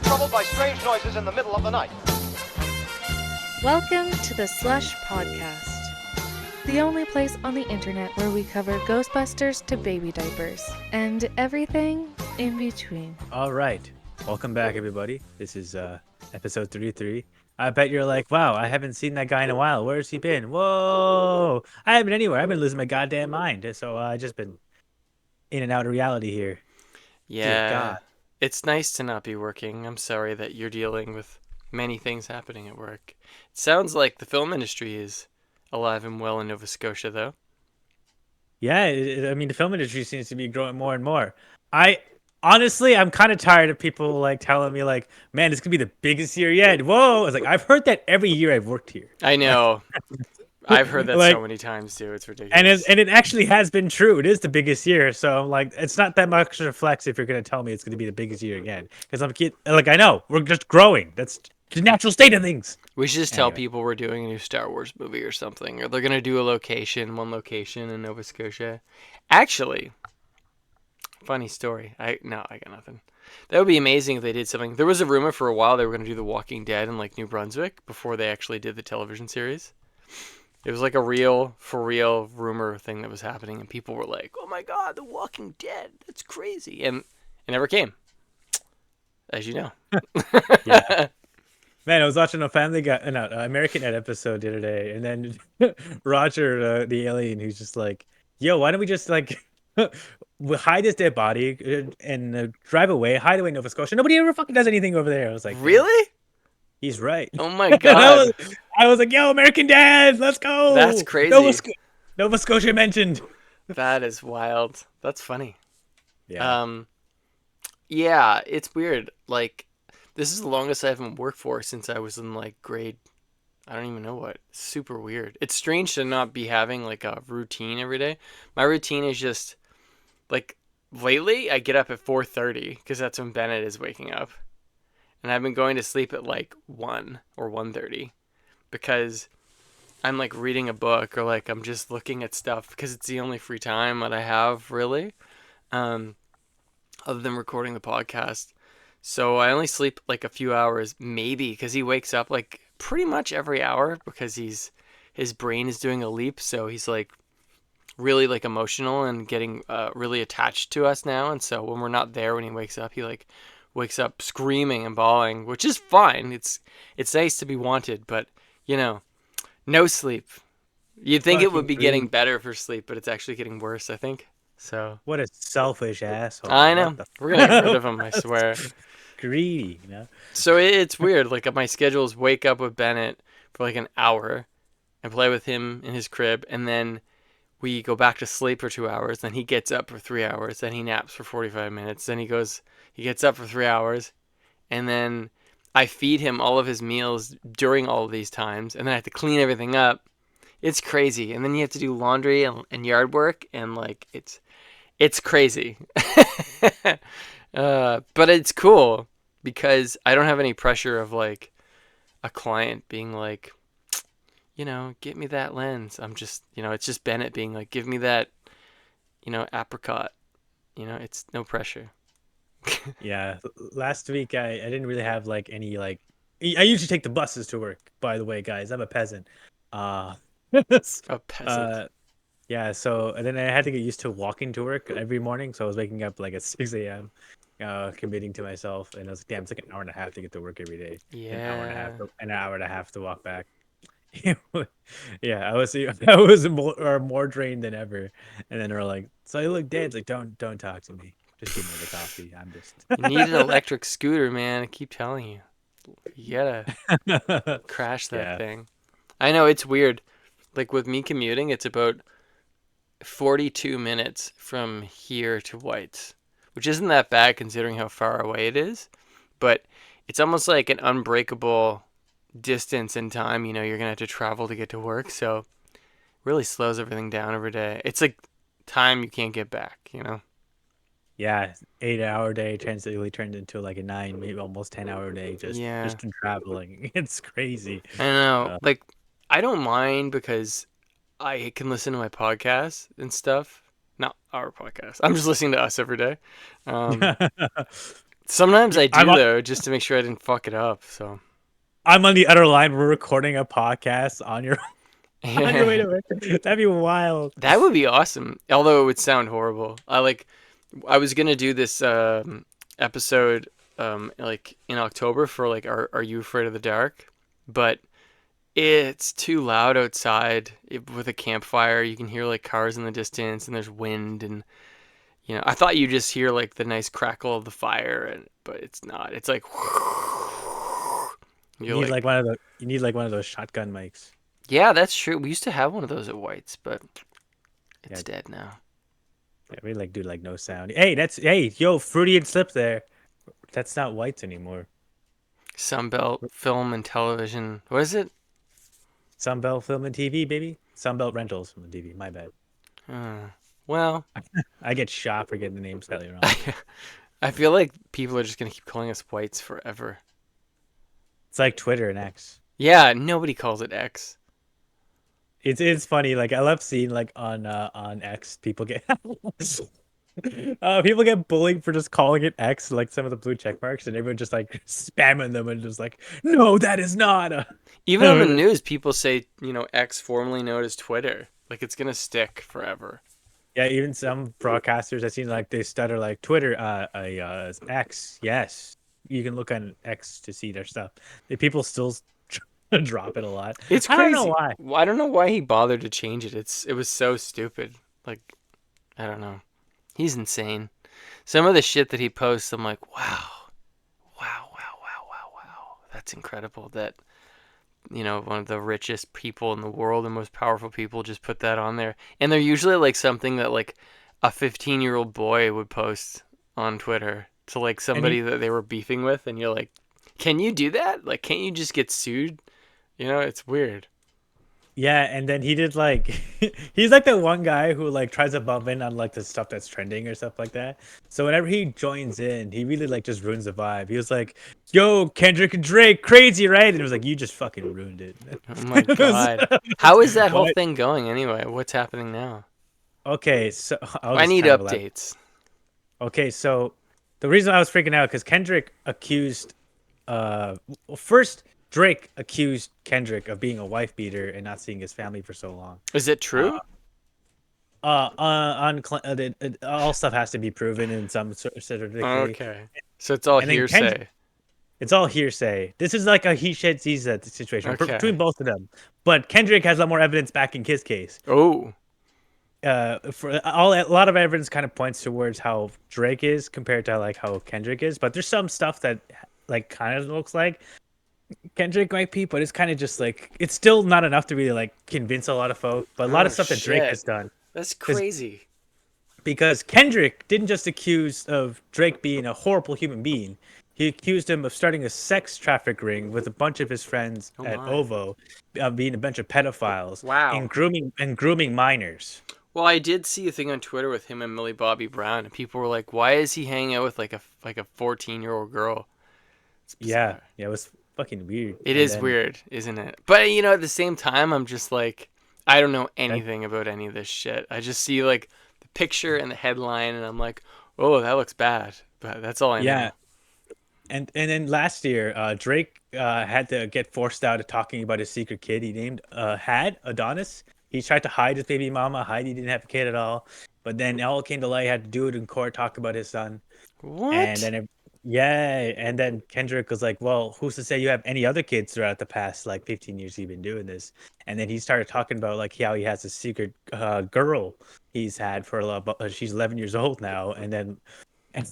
troubled by strange noises in the middle of the night. Welcome to the SLUSH podcast, the only place on the internet where we cover Ghostbusters to baby diapers and everything in between. All right. Welcome back, everybody. This is episode 33. I bet you're like, wow, I haven't seen that guy in a while. Where's he been? Whoa. I haven't been anywhere. I've been losing my goddamn mind. So I just been in and out of reality here. Dear Yeah, God. it's nice to not be working. I'm sorry that you're dealing with many things happening at work. It sounds like the film industry is alive and well in Nova Scotia, though. Yeah, I mean, the film industry seems to be growing more and more. Honestly, I'm kind of tired of people like telling me like, man, this could be the biggest year yet. Whoa. I was like, I've heard that every year I've worked here. I know. I've heard that Like- so many times, too. It's ridiculous. And it actually has been true. It is the biggest year. So I'm like, it's not that much of a flex if you're going to tell me it's going to be the biggest year again. Because I know we're just growing. That's the natural state of things. We should just tell Anyway. people we're doing a new Star Wars movie or something. Or they're going to do one location in Nova Scotia. Actually, funny story. I got nothing. That would be amazing if they did something. There was a rumor for a while they were going to do The Walking Dead in like New Brunswick before they actually did the television series. It was like a for real rumor thing that was happening, and people were like, "Oh my God, The Walking Dead! That's crazy!" And it never came, as you know. Yeah. Man, I was watching a American Ed episode the other day, and then Roger, the alien, who's just like, yo, why don't we just like hide this dead body and drive away, hide away in Nova Scotia. Nobody ever fucking does anything over there. I was like, Really? he's right. Oh my God, I was like, yo, American Dad, let's go. that's crazy. Nova Scotia mentioned. That is wild. That's funny. Yeah. Yeah, it's weird. Like, this is the longest I haven't worked for since I was in like grade. I don't even know what. Super weird. It's strange to not be having like a routine every day. My routine is just like lately I get up at 4:30 because that's when Bennett is waking up, and I've been going to sleep at like 1 or 1:30 because I'm like reading a book or like I'm just looking at stuff because it's the only free time that I have really, other than recording the podcast. So I only sleep like a few hours maybe because he wakes up like pretty much every hour because his brain is doing a leap. So he's like really like emotional and getting really attached to us now. And so when we're not there when he wakes up, he like wakes up screaming and bawling, which is fine. It's nice to be wanted, but you know, no sleep. You'd think it would be getting better for sleep, but it's actually getting worse, I think. So What a selfish asshole. I know. What the We're gonna get rid of him, I swear. greedy, you know? So it's weird. Like my schedule is wake up with Bennett for like an hour and play with him in his crib, and then we go back to sleep for 2 hours. Then he gets up for 3 hours. Then he naps for 45 minutes. Then he gets up for 3 hours, and then I feed him all of his meals during all of these times, and then I have to clean everything up. It's crazy, and then you have to do laundry and yard work, and like it's crazy. But it's cool because I don't have any pressure of like a client being like, you know, get me that lens. I'm just, you know, it's just Bennett being like, give me that, you know, apricot. You know, it's no pressure. Yeah. Last week I didn't really have like any like I usually take the buses to work, by the way, guys. I'm a peasant. A peasant. Yeah, so and then I had to get used to walking to work every morning. So I was waking up like at 6 a.m. Committing to myself, and I was like, damn, it's like an hour and a half to get to work every day. An hour and a half to walk back. Yeah, I was more drained than ever. And then they're like, so you look dead. It's like, don't talk to me. Just give me the coffee. I'm just You need an electric scooter, man. I keep telling you. You gotta crash that Yeah. thing. I know, it's weird. Like with me commuting, it's about 42 minutes from here to White's, which isn't that bad considering how far away it is. But it's almost like an unbreakable distance in time. You know, you're going to have to travel to get to work. So it really slows everything down every day. It's like time you can't get back, you know? Yeah, 8 hour day transiently turned into like a 9, maybe almost 10 hour day just Yeah. in traveling. It's crazy. I know. Uh, Like, I don't mind because I can listen to my podcast and stuff. Not our podcast. I'm just listening to us every day. Um, Sometimes I do I'm on, though, just to make sure I didn't fuck it up. So I'm on the other line. We're recording a podcast on your on your way to work. That'd be wild. that would be awesome. Although it would sound horrible. I was gonna do this episode like in October for like Are You Afraid of the Dark? But it's too loud outside with a campfire. You can hear like cars in the distance, and there's wind, and I thought you just hear like the nice crackle of the fire, but it's not. It's like You need like one of the. You need like one of those shotgun mics. yeah, that's true. We used to have one of those at White's, but it's dead now. Yeah, we like do like no sound. Hey, yo, Freudian slip there. That's not Whites anymore. Sunbelt Film and Television. What is it? Sunbelt Film and TV, baby. Sunbelt Rentals Film and TV. My bad. Well, I get shot for getting the name slightly wrong. I feel like people are just gonna keep calling us Whites forever. It's like Twitter and X. Yeah, nobody calls it X. It's funny. Like I love seeing like on X people get people get bullied for just calling it X, like some of the blue check marks, and everyone just like spamming them and just like, no, that is not a. Even on the news, people say X, formerly known as Twitter. Like it's gonna stick forever. Yeah, even some broadcasters I've seen like they stutter like Twitter, X. Yes, you can look on X to see their stuff. The people still drop it a lot. It's crazy. I don't know why. I don't know why he bothered to change it. It was so stupid. Like, I don't know. He's insane. Some of the shit that he posts, I'm like, wow. That's incredible that, one of the richest people in the world and most powerful people just put that on there. And they're usually like something that like a 15-year-old boy would post on Twitter to like somebody that they were beefing with. And you're like, can you do that? Like, can't you just get sued? It's weird. Yeah, and then he did like he's like the one guy who like tries to bump in on like the stuff that's trending or stuff like that. So whenever he joins in, he really like just ruins the vibe. He was like, "Yo, Kendrick and Drake, crazy, right?" And it was like, "You just fucking ruined it." Oh my god. How is that whole thing going anyway? What's happening now? Okay, so I need updates. Okay, so the reason I was freaking out because Kendrick accused first Drake accused Kendrick of being a wife beater and not seeing his family for so long. Is it true? All stuff has to be proven in some sort of degree. Okay, so it's all hearsay. It's all hearsay. This is like a he said, she said situation between both of them. But Kendrick has a lot more evidence backing his case. Oh. A lot of evidence kind of points towards how Drake is compared to like how Kendrick is. But there's some stuff that like kind of looks like Kendrick might be, but it's kind of just like it's still not enough to really like convince a lot of folks. But a lot of stuff that Drake has done. That's crazy. Because Kendrick didn't just accuse of Drake being a horrible human being. He accused him of starting a sex traffic ring with a bunch of his friends at OVO, being a bunch of pedophiles. Wow. And grooming minors. Well, I did see a thing on Twitter with him and Millie Bobby Brown, and people were like, "Why is he hanging out with like a 14-year-old girl?" Yeah, it was fucking weird. It is weird, isn't it? But at the same time, I'm just like, I don't know anything about any of this shit. I just see like the picture and the headline, and I'm like, oh, that looks bad. But that's all I know. Yeah. And then last year, Drake had to get forced out of talking about his secret kid he named Adonis. He tried to hide his baby mama, hide he didn't have a kid at all. But then it all came to light, he had to do it in court, talk about his son. What? And then Kendrick was like, well, who's to say you have any other kids throughout the past like 15 years you've been doing this? And then he started talking about like how he has a secret girl he's had for a lot. She's 11 years old now. And then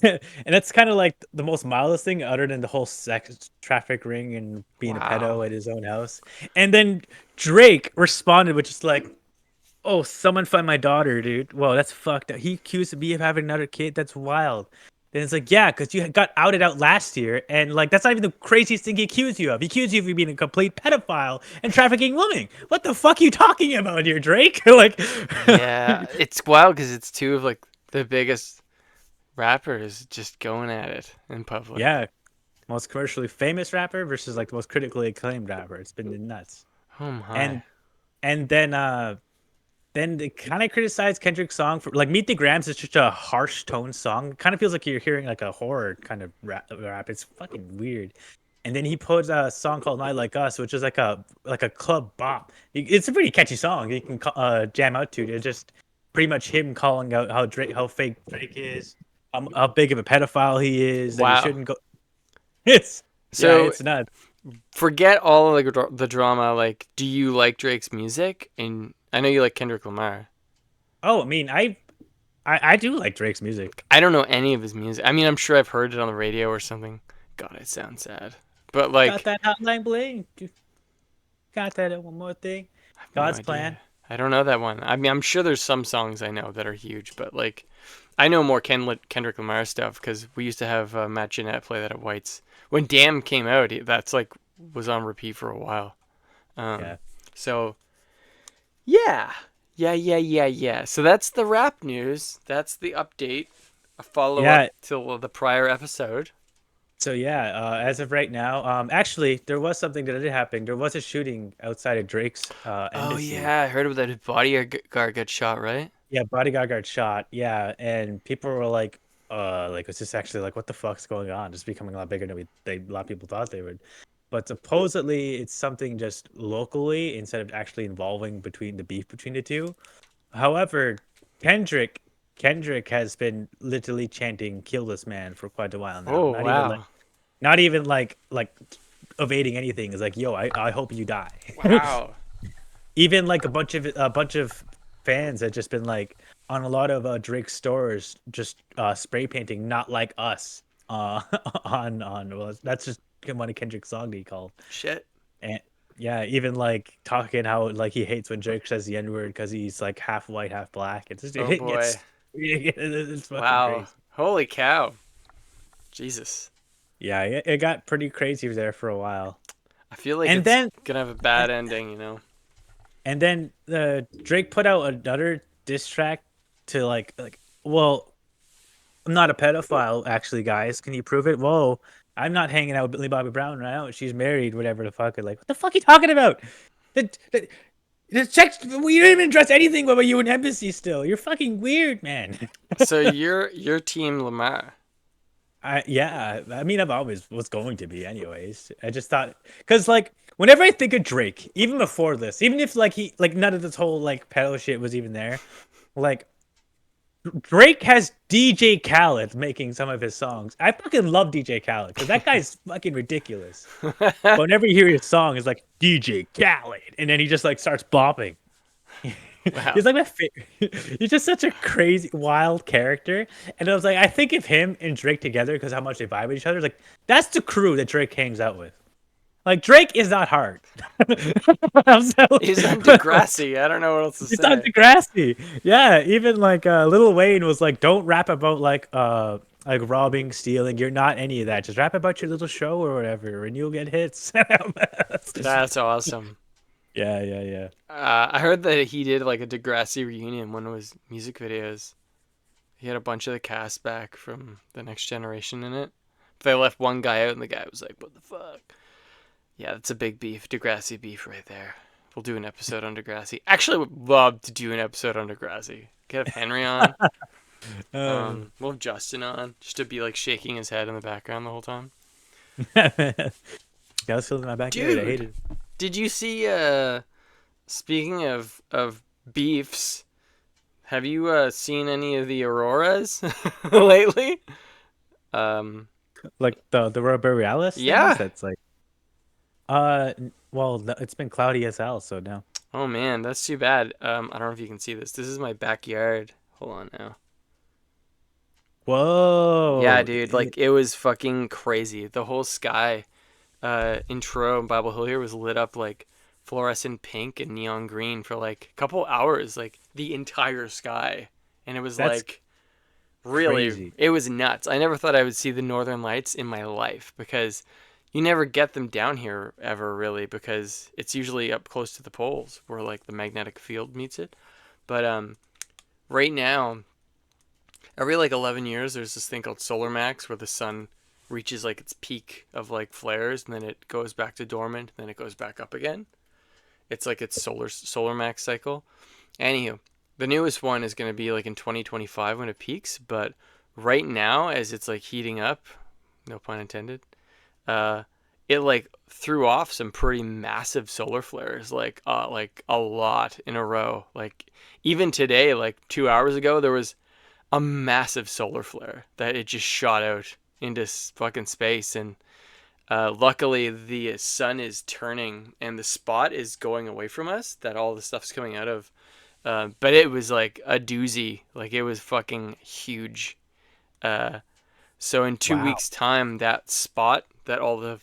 and that's kind of like the most mildest thing other than the whole sex traffic ring and being a pedo at his own house. And then Drake responded with just like, oh, someone find my daughter, dude. Whoa, that's fucked up. He accused me of having another kid. That's wild. Then it's like, yeah, because you got outed out last year. And like, that's not even the craziest thing he accused you of. He accused you of being a complete pedophile and trafficking women. What the fuck are you talking about here, Drake? Like, yeah, it's wild because it's two of like the biggest rappers just going at it in public. Yeah, most commercially famous rapper versus like the most critically acclaimed rapper. It's been nuts. Oh my. And then then they kind of criticized Kendrick's song for like "Meet the Grams" is just a harsh tone song. It kind of feels like you're hearing like a horror kind of rap. It's fucking weird. And then he put a song called "Not Like Us," which is like a club bop. It's a pretty catchy song. You can jam out to. It's just pretty much him calling out how fake Drake is, how big of a pedophile he is, that he Wow. shouldn't go. It's So it's nuts. forget all of the drama. Like, do you like Drake's music? And I know you like Kendrick Lamar. Oh, I mean, I do like Drake's music. I don't know any of his music. I mean, I'm sure I've heard it on the radio or something. God, it sounds sad. But Got like, that hotline bling. Got that one more thing. I have God's no plan. idea. I don't know that one. I mean, I'm sure there's some songs I know that are huge, but like, I know more Kendrick Lamar stuff because we used to have Matt Jeanette play that at White's. When Damn came out, that's like was on repeat for a while. Yeah. So yeah, yeah. So that's the rap news. That's the update. A follow Yeah. up to the prior episode. So yeah, as of right now, actually, there was something that did happen. There was a shooting outside of Drake's Oh embassy. yeah, I heard about that. His bodyguard got shot, right? Yeah, bodyguard got shot. Yeah, and people were like, is this actually like what the fuck's going on? It's becoming a lot bigger than a lot of people thought they would. But supposedly, it's something just locally instead of actually involving between the beef between the two. However, Kendrick Kendrick has been literally chanting "Kill this man" for quite a while now. Oh wow, Not even like evading anything. Is like, yo, I hope you die. wow. Even like a bunch of fans have just been like on a lot of Drake stores just spray painting "Not Like Us" on well, that's just one of Kendrick's song that he called. Shit. And yeah, even like talking how like he hates when Drake says the N-word because he's like half white, half black. It's just Oh it boy. gets it's fucking Wow. crazy. Holy cow. Jesus. Yeah, it got pretty crazy there for a while. I feel like And it's then gonna have a bad ending, you know. and then Drake put out another diss track to well, I'm not a pedophile actually, guys. Can you prove it? Whoa. I'm not hanging out with Billy Bobby Brown right now. She's married, whatever the fuck. Like, what the fuck are you talking about? The check. We didn't even address anything about you in embassy. Still, you're fucking weird, man. So you're team Lamar. Yeah. I mean, I've always was going to be, anyways. I just thought because like whenever I think of Drake, even before this, even if like he like none of this whole like pedo shit was even there, like Drake has DJ Khaled making some of his songs. I fucking love DJ Khaled because that guy's fucking ridiculous. But whenever you hear his song, it's like DJ Khaled, and then he just like starts bopping. Wow. He's like my favorite. He's just such a crazy, wild character. And I was like, I think of him and Drake together because how much they vibe with each other. Like that's the crew that Drake hangs out with. Like Drake is not hard. He's on Degrassi. I don't know what else to He's say. on Degrassi. Yeah, even like Lil Wayne was like, don't rap about like robbing, stealing. You're not any of that. Just rap about your little show or whatever, and you'll get hits. That's awesome. Yeah. I heard that he did like a Degrassi reunion, one of his music videos. He had a bunch of the cast back from The Next Generation in it. But they left one guy out, and the guy was like, "What the fuck?" Yeah, that's a big beef, Degrassi beef right there. We'll do an episode on Degrassi. Actually, I would love to do an episode on Degrassi. Get Henry on. We'll have Justin on, just to be like shaking his head in the background the whole time. I was feeling my backyard. I hated it. Did you see? Speaking of beefs, have you seen any of the auroras lately? Like the Aurora Borealis. Yeah. That's like. Well, it's been cloudy as hell, so no. Oh man, that's too bad. I don't know if you can see this. This is my backyard. Hold on now. Whoa. Yeah, dude, like it was fucking crazy. The whole sky in Truro and Bible Hill here was lit up like fluorescent pink and neon green for like a couple hours, like the entire sky. And it was That's like really crazy. It was nuts. I never thought I would see the northern lights in my life because you never get them down here ever really because it's usually up close to the poles where like the magnetic field meets it. But right now every like 11 years there's this thing called solar max where the sun reaches like its peak of like flares and then it goes back to dormant and then it goes back up again. It's like its solar max cycle. Anywho, the newest one is going to be like in 2025 when it peaks, but right now as it's like heating up, no pun intended, it like threw off some pretty massive solar flares, like a lot in a row. Like even today, like 2 hours ago, there was a massive solar flare that it just shot out into fucking space. And luckily the sun is turning and the spot is going away from us that all the stuff's coming out of. But it was like a doozy. Like it was fucking huge. So in 2 weeks' time, that spot that all the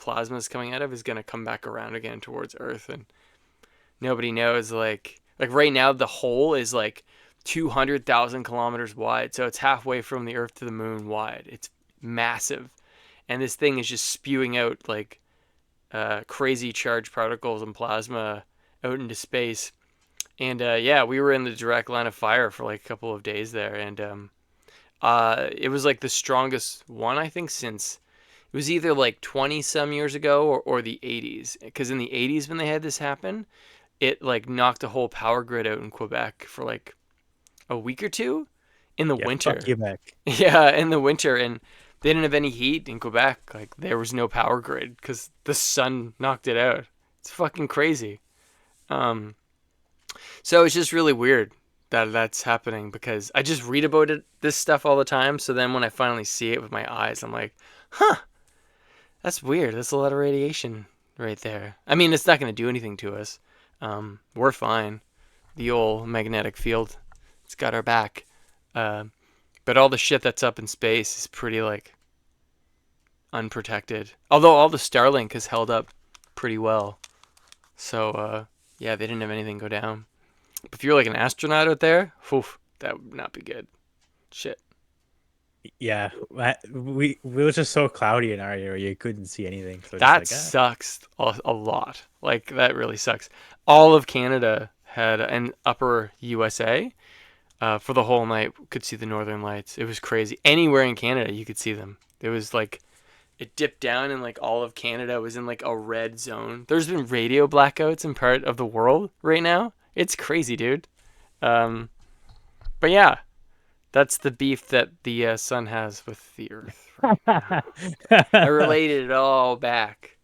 plasma is coming out of is going to come back around again towards Earth, and nobody knows. Like right now, the hole is like 200,000 kilometers wide, so it's halfway from the Earth to the Moon wide. It's massive, and this thing is just spewing out like crazy charged particles and plasma out into space. And yeah, we were in the direct line of fire for like a couple of days there, and it was like the strongest one I think since it was either like 20 some years ago or the 80s. Because in the 80s when they had this happen, it like knocked the whole power grid out in Quebec for like a week or two in the winter. Fuck Quebec. Yeah, in the winter, and they didn't have any heat in Quebec. Like there was no power grid because the sun knocked it out. It's fucking crazy. So it's just really weird that that's happening because I just read about this stuff all the time. So then when I finally see it with my eyes, I'm like, huh, that's weird. That's a lot of radiation right there. I mean, it's not going to do anything to us. We're fine. The old magnetic field, it's got our back. But all the shit that's up in space is pretty like unprotected. Although all the Starlink has held up pretty well. So yeah, they didn't have anything go down. But if you're like an astronaut out there, whew, that would not be good. Shit. Yeah, we it was just so cloudy in our area, you couldn't see anything. So That just like, sucks a lot. Like that really sucks. All of Canada had an upper USA for the whole night. Could see the northern lights. It was crazy. Anywhere in Canada, you could see them. It was like it dipped down, and like all of Canada was in like a red zone. There's been radio blackouts in part of the world right now. It's crazy, dude. But yeah, that's the beef that the sun has with the Earth. Right now. I related it all back.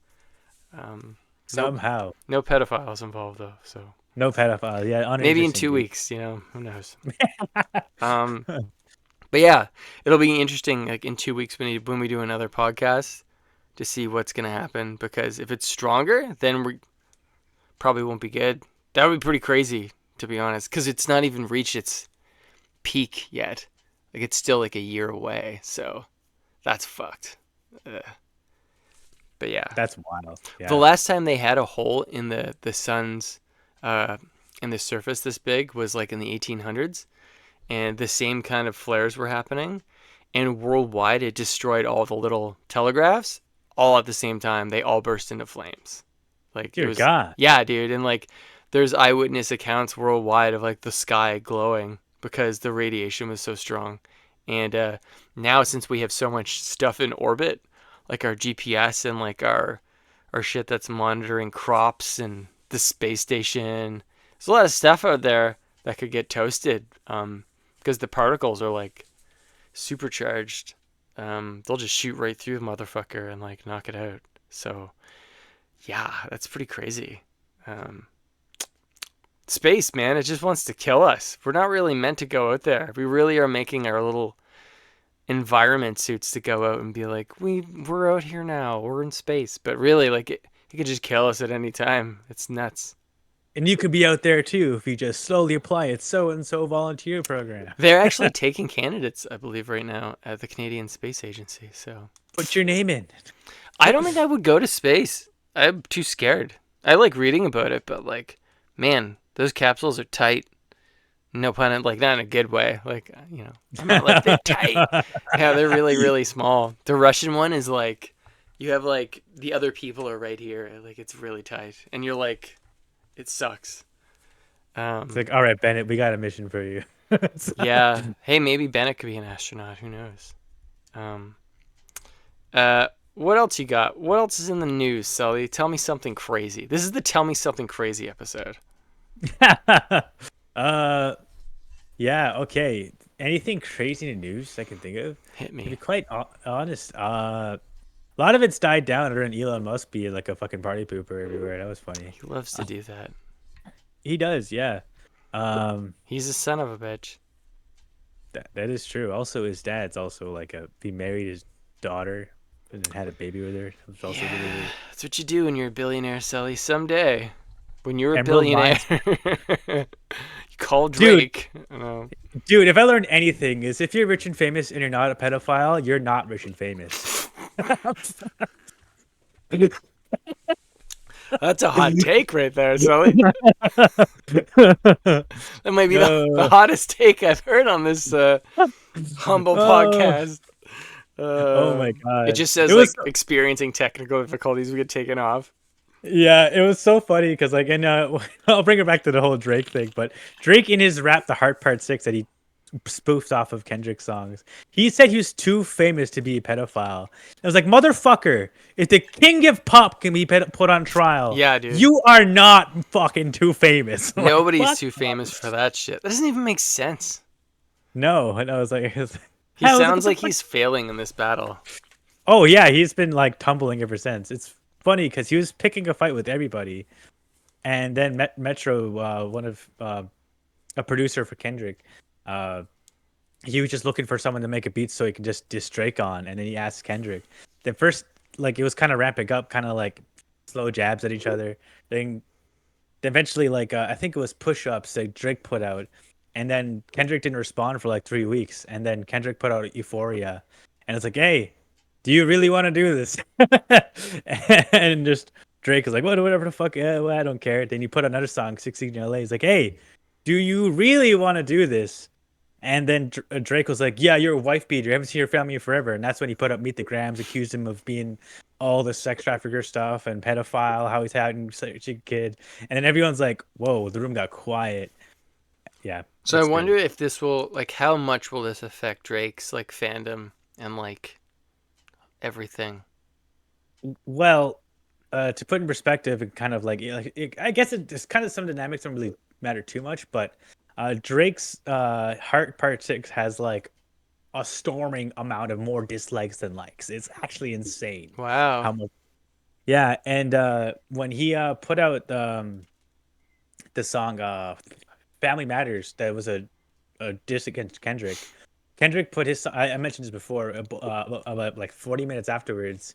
somehow. No pedophiles involved though, so No pedophile. Yeah, maybe in 2 weeks. You know, who knows? But yeah, it'll be interesting. Like in 2 weeks when we do another podcast to see what's gonna happen. Because if it's stronger, then we probably won't be good. That would be pretty crazy, to be honest, because it's not even reached its peak yet. Like it's still like a year away, so that's fucked. But yeah, That's wild. Yeah. the last time they had a hole in the sun's in the surface this big was like in the 1800s, and the same kind of flares were happening, and worldwide it destroyed all the little telegraphs all at the same time. They all burst into flames. Like Dear it was, God. yeah, dude, and like there's eyewitness accounts worldwide of like the sky glowing because the radiation was so strong. And now since we have so much stuff in orbit, like our GPS and like our shit that's monitoring crops and the space station, there's a lot of stuff out there that could get toasted because the particles are like supercharged. They'll just shoot right through the motherfucker and like knock it out. So yeah, that's pretty crazy. Space, man, it just wants to kill us. We're not really meant to go out there. We really are making our little environment suits to go out and be like, we're out here now. We're in space. But really, like, it could just kill us at any time. It's nuts. And you could be out there too if you just slowly apply its so-and-so volunteer program. They're actually taking candidates, I believe, right now at the Canadian Space Agency. So Put your name in. I don't think I would go to space. I'm too scared. I like reading about it, but like, man, those capsules are tight. No pun intended, like not in a good way. Like, you know, I'm not like they're tight. Yeah, they're really, really small. The Russian one is like, you have like the other people are right here. Like it's really tight, and you're like, it sucks. It's like, all right, Bennett, we got a mission for you. Yeah. Hey, maybe Bennett could be an astronaut. Who knows? What else you got? What else is in the news, Sully? Tell me something crazy. This is the Tell Me Something Crazy episode. Uh, yeah. Okay. Anything crazy in the news I can think of? Hit To be me. quite honest, a lot of it's died down other than Elon Musk being like a fucking party pooper everywhere. That was funny. He loves to do that. He does, yeah. Um, He's a son of a bitch. that is true. Also, his dad's also like he married his daughter and then had a baby with her. It was also really Yeah, weird. that's what you do when you're a billionaire, Sully. Someday, when you're a Emerald billionaire, Mines, you call dude. Drake. No. Dude, if I learned anything is if you're rich and famous and you're not a pedophile, you're not rich and famous. That's a hot take right there, Sully. That might be the No. hottest take I've heard on this humble Oh, podcast. oh my It God. just says It like was experiencing technical difficulties will get taken off. Yeah, it was so funny because like and I'll bring it back to the whole Drake thing, but Drake in his rap The Heart Part 6 that he spoofed off of Kendrick's songs. He said he was too famous to be a pedophile. I was like, motherfucker, if the king of pop can be put on trial, Yeah, dude. you are not fucking too famous. Like, Nobody's what? too famous for that shit. That doesn't even make sense. No, and I was like, He I was like, what sounds the like fuck? he's failing in this battle. Oh yeah, he's been like tumbling ever since. It's funny because he was picking a fight with everybody, and then Metro, one of a producer for Kendrick, uh, he was just looking for someone to make a beat so he could just diss Drake on, and then he asked Kendrick. Then first, like it was kind of ramping up, kind of like slow jabs at each other. Then eventually, like I think it was push-ups that Drake put out, and then Kendrick didn't respond for like 3 weeks, and then Kendrick put out Euphoria, and it's like, hey, do you really want to do this? And just Drake is like, whatever the fuck, yeah, well, I don't care. Then you put another song, 16 in LA. He's like, hey, do you really want to do this? And then Drake was like, yeah, you're a wife beater. You haven't seen your family in forever. And that's when he put up Meet the Grams, accused him of being all the sex trafficker stuff and pedophile, how he's having such a kid. And then everyone's like, whoa, the room got quiet. Yeah, So I it's wonder great. if this will like how much will this affect Drake's like fandom and like everything. Well, to put in perspective, and kind of I guess it's kind of some dynamics don't really matter too much, but Drake's Heart Part 6 has like a storming amount of more dislikes than likes. It's actually insane how Wow. much. Yeah, and when he put out the song "Family Matters," that was a diss against Kendrick. Kendrick put his. I mentioned this before. About like 40 minutes afterwards,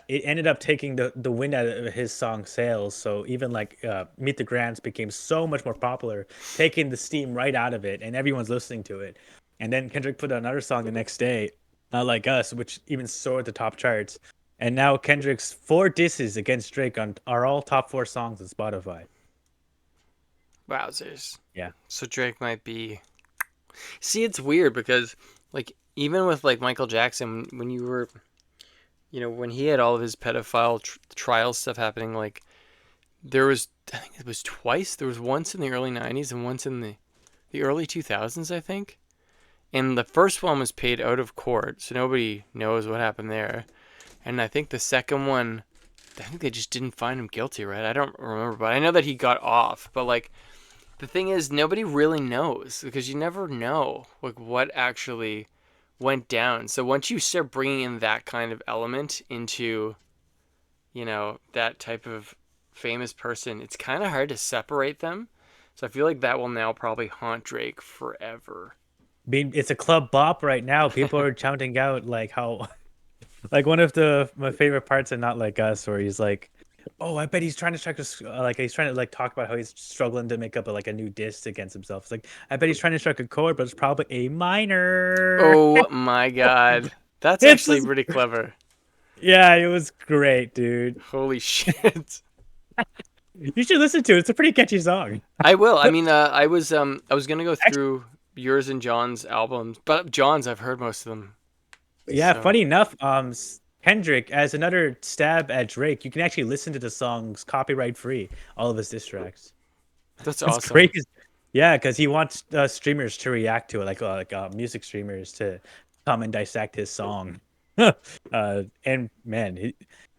it ended up taking the wind out of his song sales. So even like "Meet the Grants" became so much more popular, taking the steam right out of it, and everyone's listening to it. And then Kendrick put out another song the next day, "Not Like Us," which even soared the top charts. And now Kendrick's four disses against Drake are all top four songs on Spotify. Wowzers. Yeah. So Drake might be. See, it's weird because like even with like Michael Jackson when you were when he had all of his pedophile trial stuff happening like there was I think it was twice. There was once in the early 90s and once in the early 2000s, I think. And the first one was paid out of court, so nobody knows what happened there. And I think the second one, I think they just didn't find him guilty, right? I don't remember, but I know that he got off. But like, the thing is, nobody really knows because you never know like what actually went down. So once you start bringing in that kind of element into, that type of famous person, it's kind of hard to separate them. So I feel like that will now probably haunt Drake forever. It's a club bop right now. People are chanting out like how like one of my favorite parts of Not Like Us where he's like, oh, I bet he's trying to strike like he's trying to like talk about how he's struggling to make up like a new diss against himself. It's like, I bet he's trying to strike a chord, but it's probably a minor. Oh my god. That's It's actually just, pretty clever. yeah, it was great, dude. Holy shit. You should listen to it. It's a pretty catchy song. I will. I mean, I was gonna go Actually, through yours and John's albums, but John's I've heard most of them. yeah, So funny enough, Kendrick, as another stab at Drake, you can actually listen to the songs copyright free, all of his diss tracks. that's It's awesome. great. Yeah, because he wants streamers to react to it, like music streamers to come and dissect his song. And man,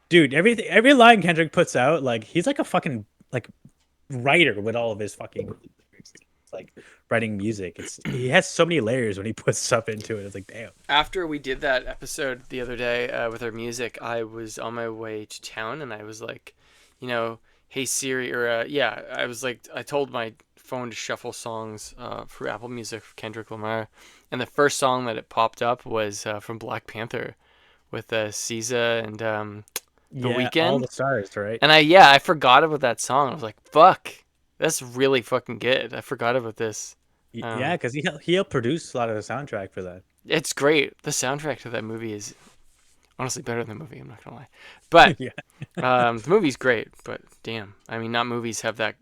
dude, every line Kendrick puts out, like he's like a fucking like writer with all of his fucking lyrics. It's like writing music. He has so many layers when he puts stuff into it. It's like, damn. After we did that episode the other day with our music, I was on my way to town and I was like, hey Siri, or I was like, I told my phone to shuffle songs for Apple Music for Kendrick Lamar, and the first song that it popped up was from Black Panther with SZA and The Weeknd. All the stars, right? And I forgot about that song. I was like, fuck, that's really fucking good. I forgot about this. Yeah, because he'll produce a lot of the soundtrack for that. It's great. The soundtrack to that movie is honestly better than the movie. I'm not gonna lie, but Yeah. the movie's great. But damn, I mean, not movies have that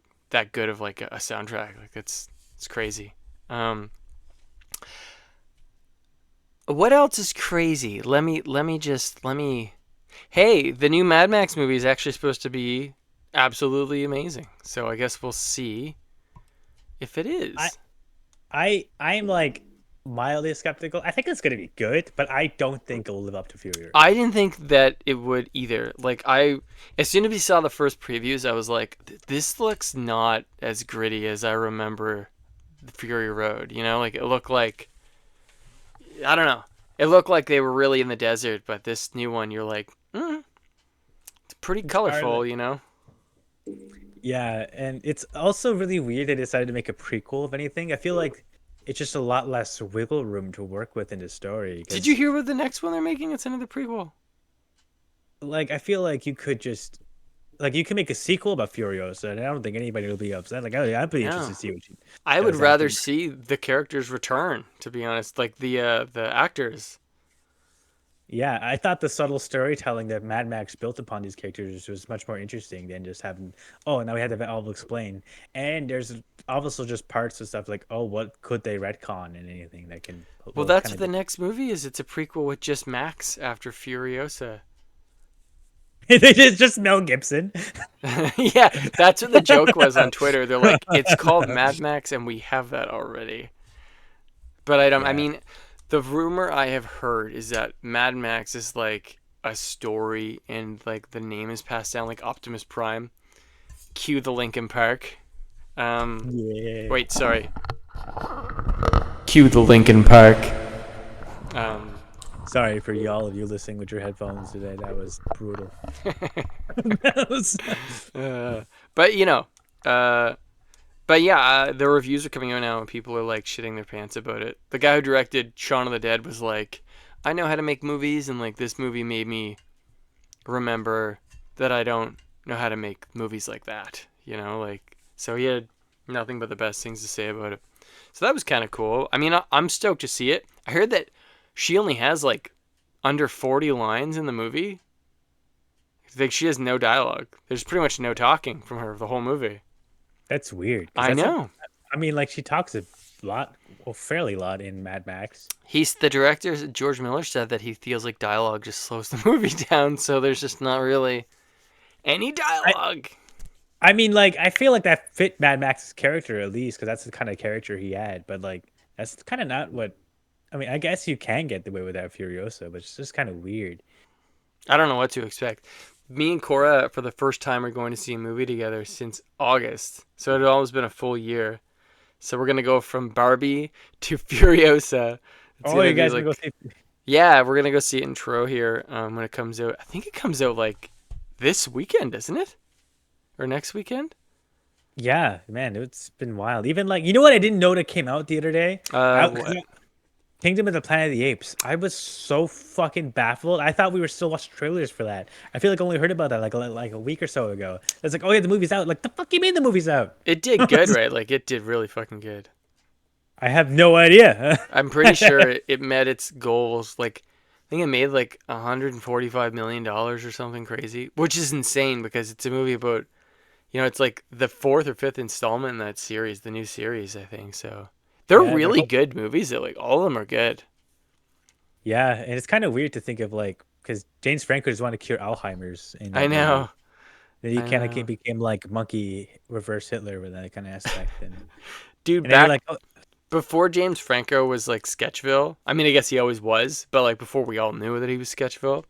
good of like a soundtrack. Like it's crazy. What else is crazy? Let me. Hey, the new Mad Max movie is actually supposed to be absolutely amazing. So I guess we'll see if it is. I'm like mildly skeptical. I think it's gonna be good, but I don't think it'll live up to Fury Road. I didn't think that it would either. Like as soon as we saw the first previews, I was like, this looks not as gritty as I remember the Fury Road. Like it looked like, I don't know. It looked like they were really in the desert, but this new one, you're like, it's pretty colorful, Yeah, and it's also really weird they decided to make a prequel of anything. I feel like it's just a lot less wiggle room to work with in the story. Did you hear about the next one they're making? It's another prequel. Like, I feel like you could just, like, you can make a sequel about Furiosa, and I don't think anybody will be upset. Like, I'd be interested to see what you. I would rather see the characters return, to be honest, like the actors. Yeah, I thought the subtle storytelling that Mad Max built upon these characters was much more interesting than just having, now we had to all explain. And there's also just parts of stuff like, what could they retcon and anything that can. Well, that's what the next movie is. It's a prequel with just Max after Furiosa. It's just Mel Gibson. Yeah, that's what the joke was on Twitter. They're like, it's called Mad Max and we have that already. But I mean, the rumor I have heard is that Mad Max is like a story and like the name is passed down like Optimus Prime. Cue the Linkin Park. Yeah. Wait, sorry. Cue the Linkin Park. Sorry for all of you listening with your headphones today. That was brutal. But yeah, the reviews are coming out now and people are like shitting their pants about it. The guy who directed Shaun of the Dead was like, I know how to make movies, and like this movie made me remember that I don't know how to make movies like that. So he had nothing but the best things to say about it. So that was kind of cool. I mean, I'm stoked to see it. I heard that she only has like under 40 lines in the movie. Like she has no dialogue. There's pretty much no talking from her the whole movie. That's weird. I know. I mean, like she talks a lot, fairly lot in Mad Max. The director, George Miller, said that he feels like dialogue just slows the movie down, so there's just not really any dialogue. I mean, like, I feel like that fit Mad Max's character at least, because that's the kind of character he had. But like, that's kind of not what. I mean, I guess you can get the way with that Furiosa, but it's just kind of weird. I don't know what to expect. Me and Cora, for the first time, are going to see a movie together since August. So it had almost been a full year. So we're going to go from Barbie to Furiosa. You guys going to go see? Yeah, we're going to go see it in Toronto here when it comes out. I think it comes out like this weekend, isn't it? Or next weekend? Yeah, man, it's been wild. Even like, you know what I didn't know that came out the other day? What? Kingdom of the Planet of the Apes. I was so fucking baffled. I thought we were still watching trailers for that. I feel like I only heard about that like a week or so ago. It's like, the movie's out. Like, the fuck you mean the movie's out? It did good, right? Like, it did really fucking good. I have no idea. I'm pretty sure it met its goals. Like, I think it made like $145 million or something crazy, which is insane because it's a movie about, it's like the 4th or 5th installment in that series, the new series, I think. So they're really good movies. Like all of them are good. Yeah, and it's kind of weird to think of like, because James Franco just wanted to cure Alzheimer's. I know. Then he kind of became like monkey reverse Hitler with that kind of aspect. And dude, before James Franco was like Sketchville, I mean, I guess he always was, but like before we all knew that he was Sketchville,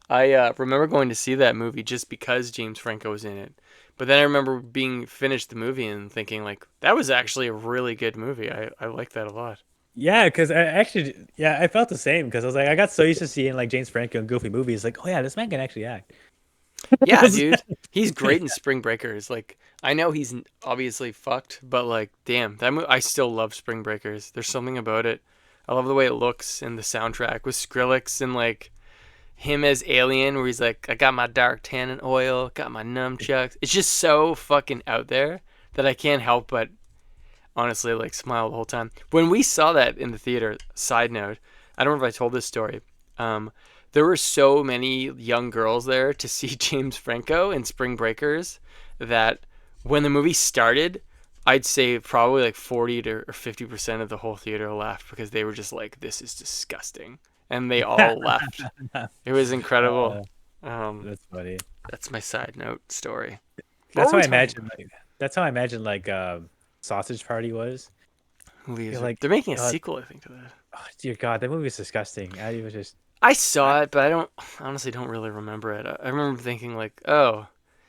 I remember going to see that movie just because James Franco was in it. But then I remember being finished the movie and thinking like that was actually a really good movie. I like that a lot. Yeah, because I felt the same because I was like, I got so used to seeing like James Franco in goofy movies, like, oh yeah, this man can actually act. Yeah, dude. He's great in Spring Breakers. Like, I know he's obviously fucked, but like, damn, I still love Spring Breakers. There's something about it. I love the way it looks and the soundtrack with Skrillex and like him as Alien, where he's like, I got my dark tannin oil, got my nunchucks. It's just so fucking out there that I can't help but honestly like smile the whole time. When we saw that in the theater, side note, I don't know if I told this story. Um, there were so many young girls there to see James Franco in Spring Breakers that when the movie started, I'd say probably like 40 to or 50% of the whole theater laughed because they were just like, this is disgusting. And they all left. It was incredible. That's funny. That's my side note story. That's how I imagine. That's how I imagine like Sausage Party was. Like, they're making a sequel, I think, to that. Oh, dear God, that movie is disgusting. I saw it, but I honestly don't really remember it. I remember thinking like, oh,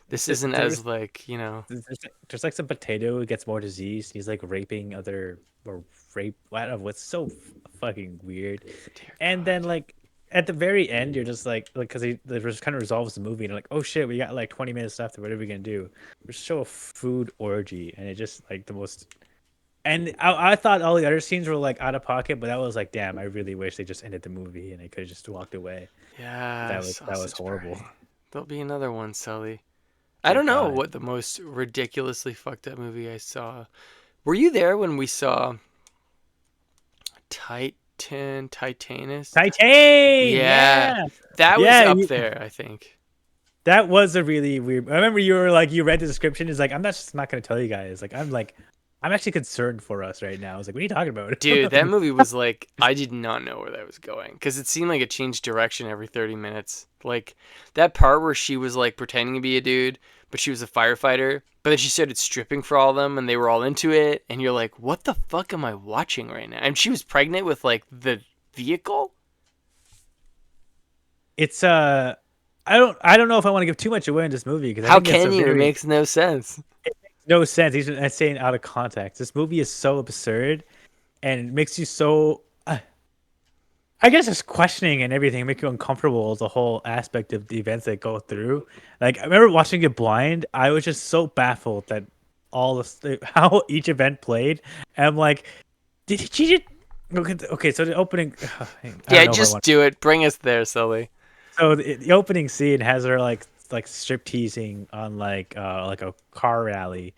this isn't as like, you know. There's like some potato who gets more disease. He's like raping other or rape. I don't know. What's so fucking weird. Dear And God. then like at the very end, you're just like because it just kind of resolves the movie and like, oh shit, we got like 20 minutes left. What are we gonna do? We show a food orgy, and it just like the most. And I thought all the other scenes were like out of pocket, but that was like, damn, I really wish they just ended the movie and I could have just walked away. Yeah, That was Sausage horrible. Party. There'll be another one, Sully. I don't know what the most ridiculously fucked up movie I saw. Were you there when we saw Titanus? Titan! Yeah. That was up there, I think. That was a really weird. I remember you were like, you read the description. It's like, I'm not going to tell you guys. I'm actually concerned for us right now. I was like, what are you talking about? Dude, that movie was like, I did not know where that was going because it seemed like it changed direction every 30 minutes. Like that part where she was like pretending to be a dude, but she was a firefighter, but then she started stripping for all of them and they were all into it. And you're like, what the fuck am I watching right now? And she was pregnant with like the vehicle. It's, I don't know if I want to give too much away in this movie because how can you? It makes no sense. No sense. Even saying out of context. This movie is so absurd, and it makes you so. I guess it's questioning and everything, make you uncomfortable. The whole aspect of the events that go through. Like I remember watching it blind. I was just so baffled that how each event played. And I'm like, did she just? Okay, so the opening. Yeah, just do it. Bring us there, Sully. So the opening scene has her like strip teasing on like a car rally,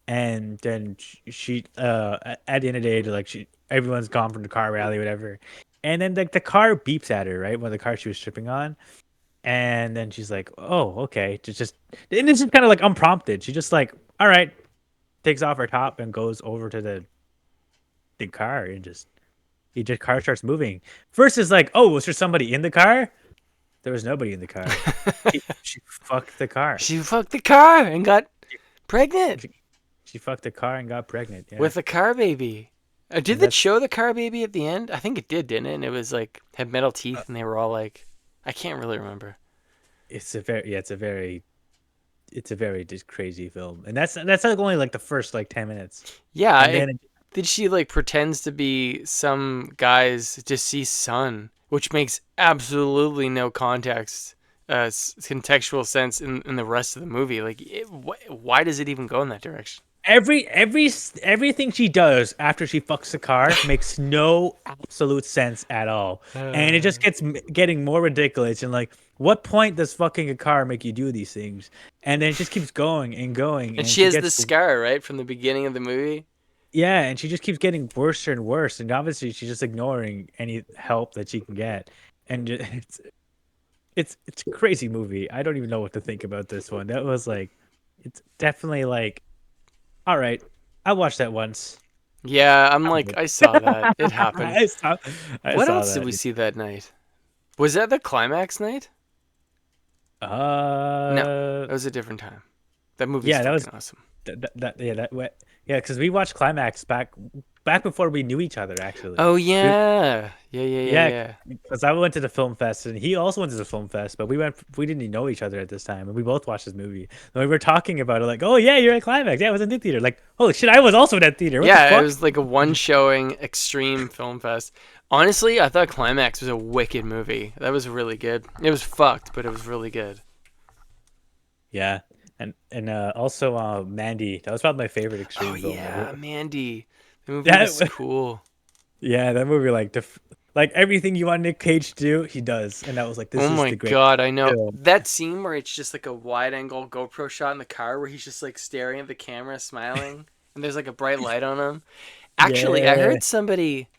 and then she at the end of the day, like everyone's gone from the car rally, whatever, and then like the car beeps at her, right, when the car she was stripping on, and then she's like, oh, okay, and it's just kind of like unprompted. She just like, all right, takes off her top and goes over to the car and the car starts moving. First is like, oh, was there somebody in the car? There was nobody in the car. She fucked the car. She fucked the car and got pregnant. She fucked the car and got pregnant. Yeah. With a car baby. Did it show the car baby at the end? I think it did, didn't it? And it was like, had metal teeth and they were all like, I can't really remember. It's a very just crazy film. And that's like only like the first like 10 minutes. Yeah. Did she like pretends to be some guy's deceased son? Which makes absolutely no contextual sense in the rest of the movie. Like, why does it even go in that direction? Everything she does after she fucks the car makes no absolute sense at all, and it just getting more ridiculous. And like, what point does fucking a car make you do these things? And then it just keeps going and going. And she has this scar right from the beginning of the movie. Yeah, and she just keeps getting worse and worse, and obviously she's just ignoring any help that she can get, and it's a crazy movie. I don't even know what to think about this one. That was like, it's definitely like, all right, I watched that once. Yeah, I'm like, I saw that. It happened. What else did we see that night? Was that the climax night? No, it was a different time. That movie's Yeah, that was fucking awesome. yeah, because we watched Climax back before we knew each other, actually. Oh We, yeah, yeah, yeah, yeah, yeah, yeah. because I went to the film fest and he also went to the film fest, but we didn't even know each other at this time, and we both watched this movie. And we were talking about it, like, oh yeah, you're at Climax. Yeah, I was in the theater. Like, holy shit, I was also in that theater. What the Yeah, it fuck? was like a one showing extreme film fest. Honestly, I thought Climax was a wicked movie. That was really good. It was fucked, but it was really good. Yeah, and also Mandy. That was probably my favorite Oh extreme film. yeah, Mandy. The movie was That cool. yeah, that movie like everything you want Nick Cage to do, he does, and I was like, Oh this is my the great god, I know. film. That scene where it's just like a wide angle GoPro shot in the car where he's just like staring at the camera smiling and there's like a bright light on him. Actually, I Yeah. heard somebody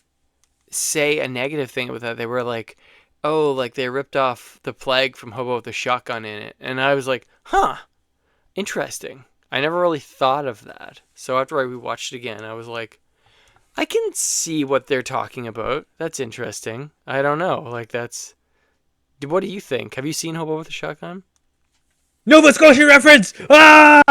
say a negative thing about that. They were like, "Oh, like they ripped off the plague from Hobo with the Shotgun in it." And I was like, "Huh, interesting." I never really thought of that. So after I rewatched it again, I was like, I can see what they're talking about. That's interesting. I don't know. Like that's what do you think? Have you seen Hobo with a Shotgun? Nova Scotia reference! Ah!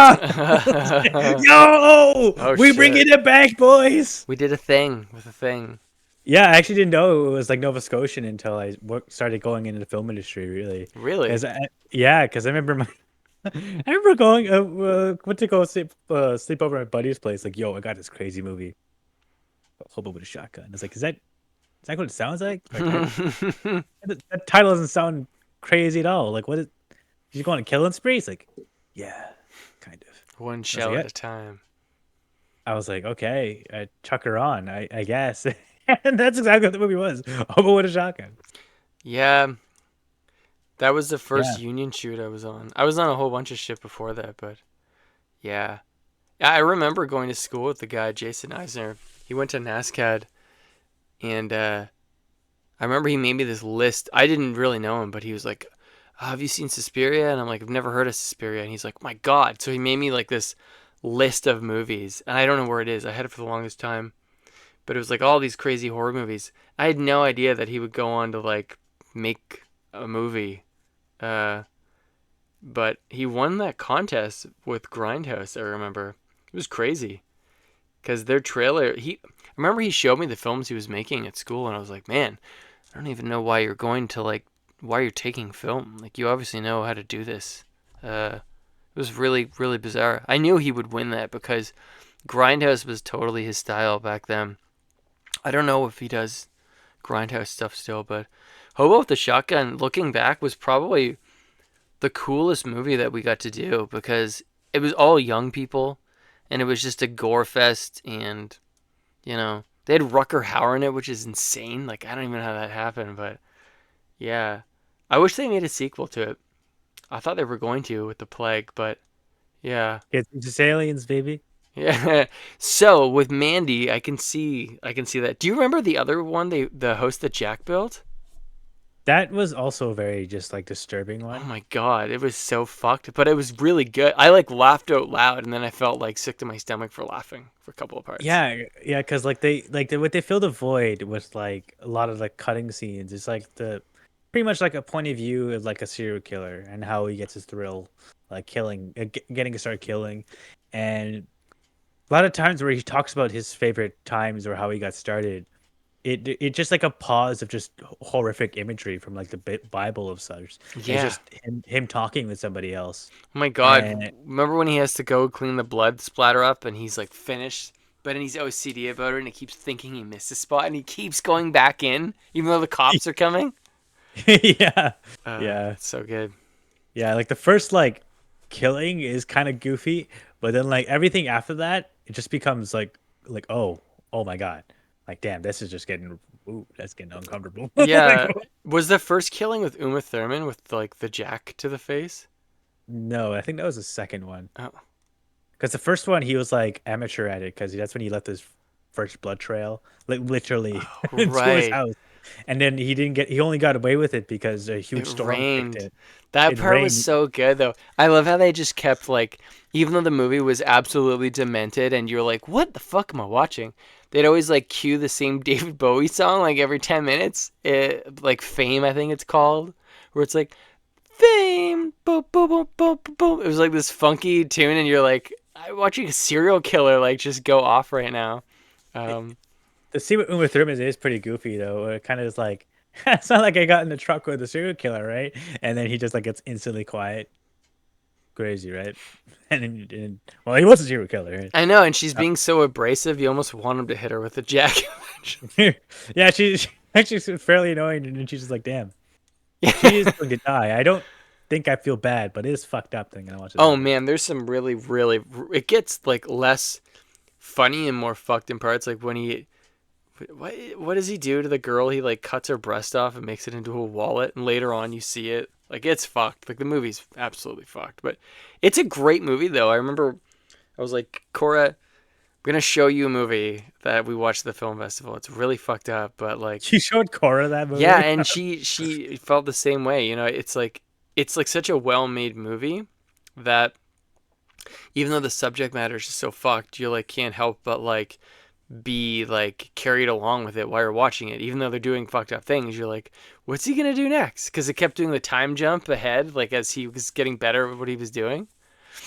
Yo! Oh We bring shit. it back, boys! We did a thing with a thing. Yeah, I actually didn't know it was like Nova Scotian until I started going into the film industry, really. Really? Because I remember I remember going, went to go sleep over at my buddy's place. Like, yo, I got this crazy movie, Hobo with a Shotgun. I was like, is that what it sounds like? Like that title doesn't sound crazy at all. Like, what is? You going on a killing spree? It's like, yeah, kind of. One I was shell like, at a time. I was like, okay, chuck her on, I guess. And that's exactly what the movie was. Hobo with a Shotgun. Yeah, that was the Yeah. first union shoot I was on. I was on a whole bunch of shit before that, but yeah. Yeah, I remember going to school with the guy, Jason Eisner. He went to NASCAD, and I remember he made me this list. I didn't really know him, but he was like, "Oh, have you seen Suspiria?" And I'm like, "I've never heard of Suspiria." And he's like, "My God." So he made me like this list of movies, and I don't know where it is. I had it for the longest time, but it was like all these crazy horror movies. I had no idea that he would go on to like make a movie. Uh, but he won that contest with Grindhouse, I remember. It was crazy. Because their trailer, I remember he showed me the films he was making at school, and I was like, man, I don't even know why you're going to, like, why you're taking film. Like, you obviously know how to do this. It was really, really bizarre. I knew he would win that because Grindhouse was totally his style back then. I don't know if he does Grindhouse stuff still, but Hobo with the Shotgun, looking back, was probably the coolest movie that we got to do because it was all young people and it was just a gore fest, and they had Rucker Hauer in it, which is insane. Like, I don't even know how that happened, but yeah, I wish they made a sequel to it. I thought they were going to with the plague, but yeah. It's just aliens, baby. Yeah. So with Mandy, I can see that. Do you remember the other one, the host that Jack built? That was also a very just like disturbing Oh one. my god, it was so fucked, but it was really good. I like laughed out loud, and then I felt like sick to my stomach for laughing for a couple of parts. Yeah, because what they fill the void with like a lot of like cutting scenes. It's like the pretty much like a point of view of like a serial killer and how he gets his thrill, like killing, getting to start killing, and a lot of times where he talks about his favorite times or how he got started. It just like a pause of just horrific imagery from like the Bible of such. It's Yeah. just him talking with somebody else, Oh my god, and remember when he has to go clean the blood splatter up, and he's like finished, but then he's OCD about it, and he keeps thinking he missed a spot, and he keeps going back in, even though the cops are coming. yeah, yeah, It's so good. yeah. Like the first like killing is kind of goofy, but then like everything after that, it just becomes like oh my god, like damn, this is just getting that's getting uncomfortable. Like, Yeah, was the first killing with Uma Thurman with like the jack to the face? no, I think that was the second one. Oh, Because the first one, he was like amateur at it because that's when he left his first blood trail, like literally to his right. house. And then he only got away with it because a huge It storm picked rained. it. That It part was rained. so good though. I love how they just kept like, even though the movie was absolutely demented and you're like, what the fuck am I watching? They'd always like cue the same David Bowie song like every 10 minutes. Like Fame, I think it's called, where it's like, fame. Boom, boom, boom, boom, boom, boom. It was like this funky tune, and you're like, I'm watching a serial killer like just go off right now. The scene with Uma Thurman is pretty goofy though. It kind of is like, it's not like I got in the truck with the serial killer, right? And then he just like gets instantly quiet. Crazy, right? And well, he was a serial killer. Right? I know, and she's being so abrasive, you almost want him to hit her with a jacket. Yeah, she's actually fairly annoying, and then she's just like, damn, she is going to die. I don't think I feel bad, but it is fucked up thing. I watch it. Oh man, there's some really, really. It gets like less funny and more fucked in parts. Like when he, what does he do to the girl? He like cuts her breast off and makes it into a wallet, and later on you see it. Like it's fucked. Like the movie's absolutely fucked. But it's a great movie though. I remember I was like, Cora, I'm gonna show you a movie that we watched at the film festival. It's really fucked up, but like You showed Cora that movie. yeah, and she felt the same way. You know, it's like such a well-made movie that even though the subject matter is just so fucked, you like can't help but like be like carried along with it while you're watching it. Even though they're doing fucked up things, you're like, what's he gonna do next? Because it kept doing the time jump ahead, like as he was getting better at what he was doing.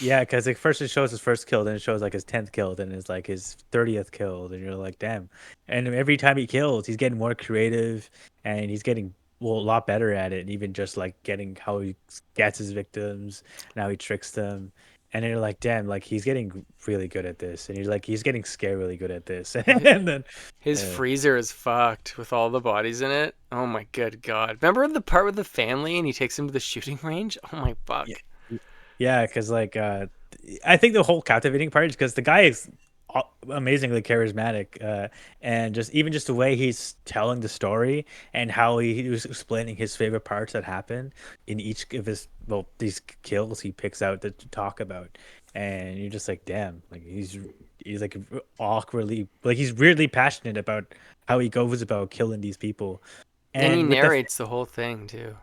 Yeah, because like first it shows his first kill, then it shows like his 10th kill, then it's like his 30th kill, and you're like, damn. And every time he kills, he's getting more creative, and he's getting a lot better at it. And even just like getting how he gets his victims, and how he tricks them, and you're like, damn, like he's getting really good at this, and he's getting scared really good at this, and then His freezer is fucked with all the bodies in it. Oh my good god! Remember the part with the family and he takes him to the shooting range? Oh my fuck! yeah, because like I think the whole captivating part is because the guy is amazingly charismatic, and just the way he's telling the story and how he was explaining his favorite parts that happen in each of his these kills he picks out to talk about, and you're just like, damn, like he's like awkwardly, like he's weirdly passionate about how he goes about killing these people, And he with narrates the whole thing too.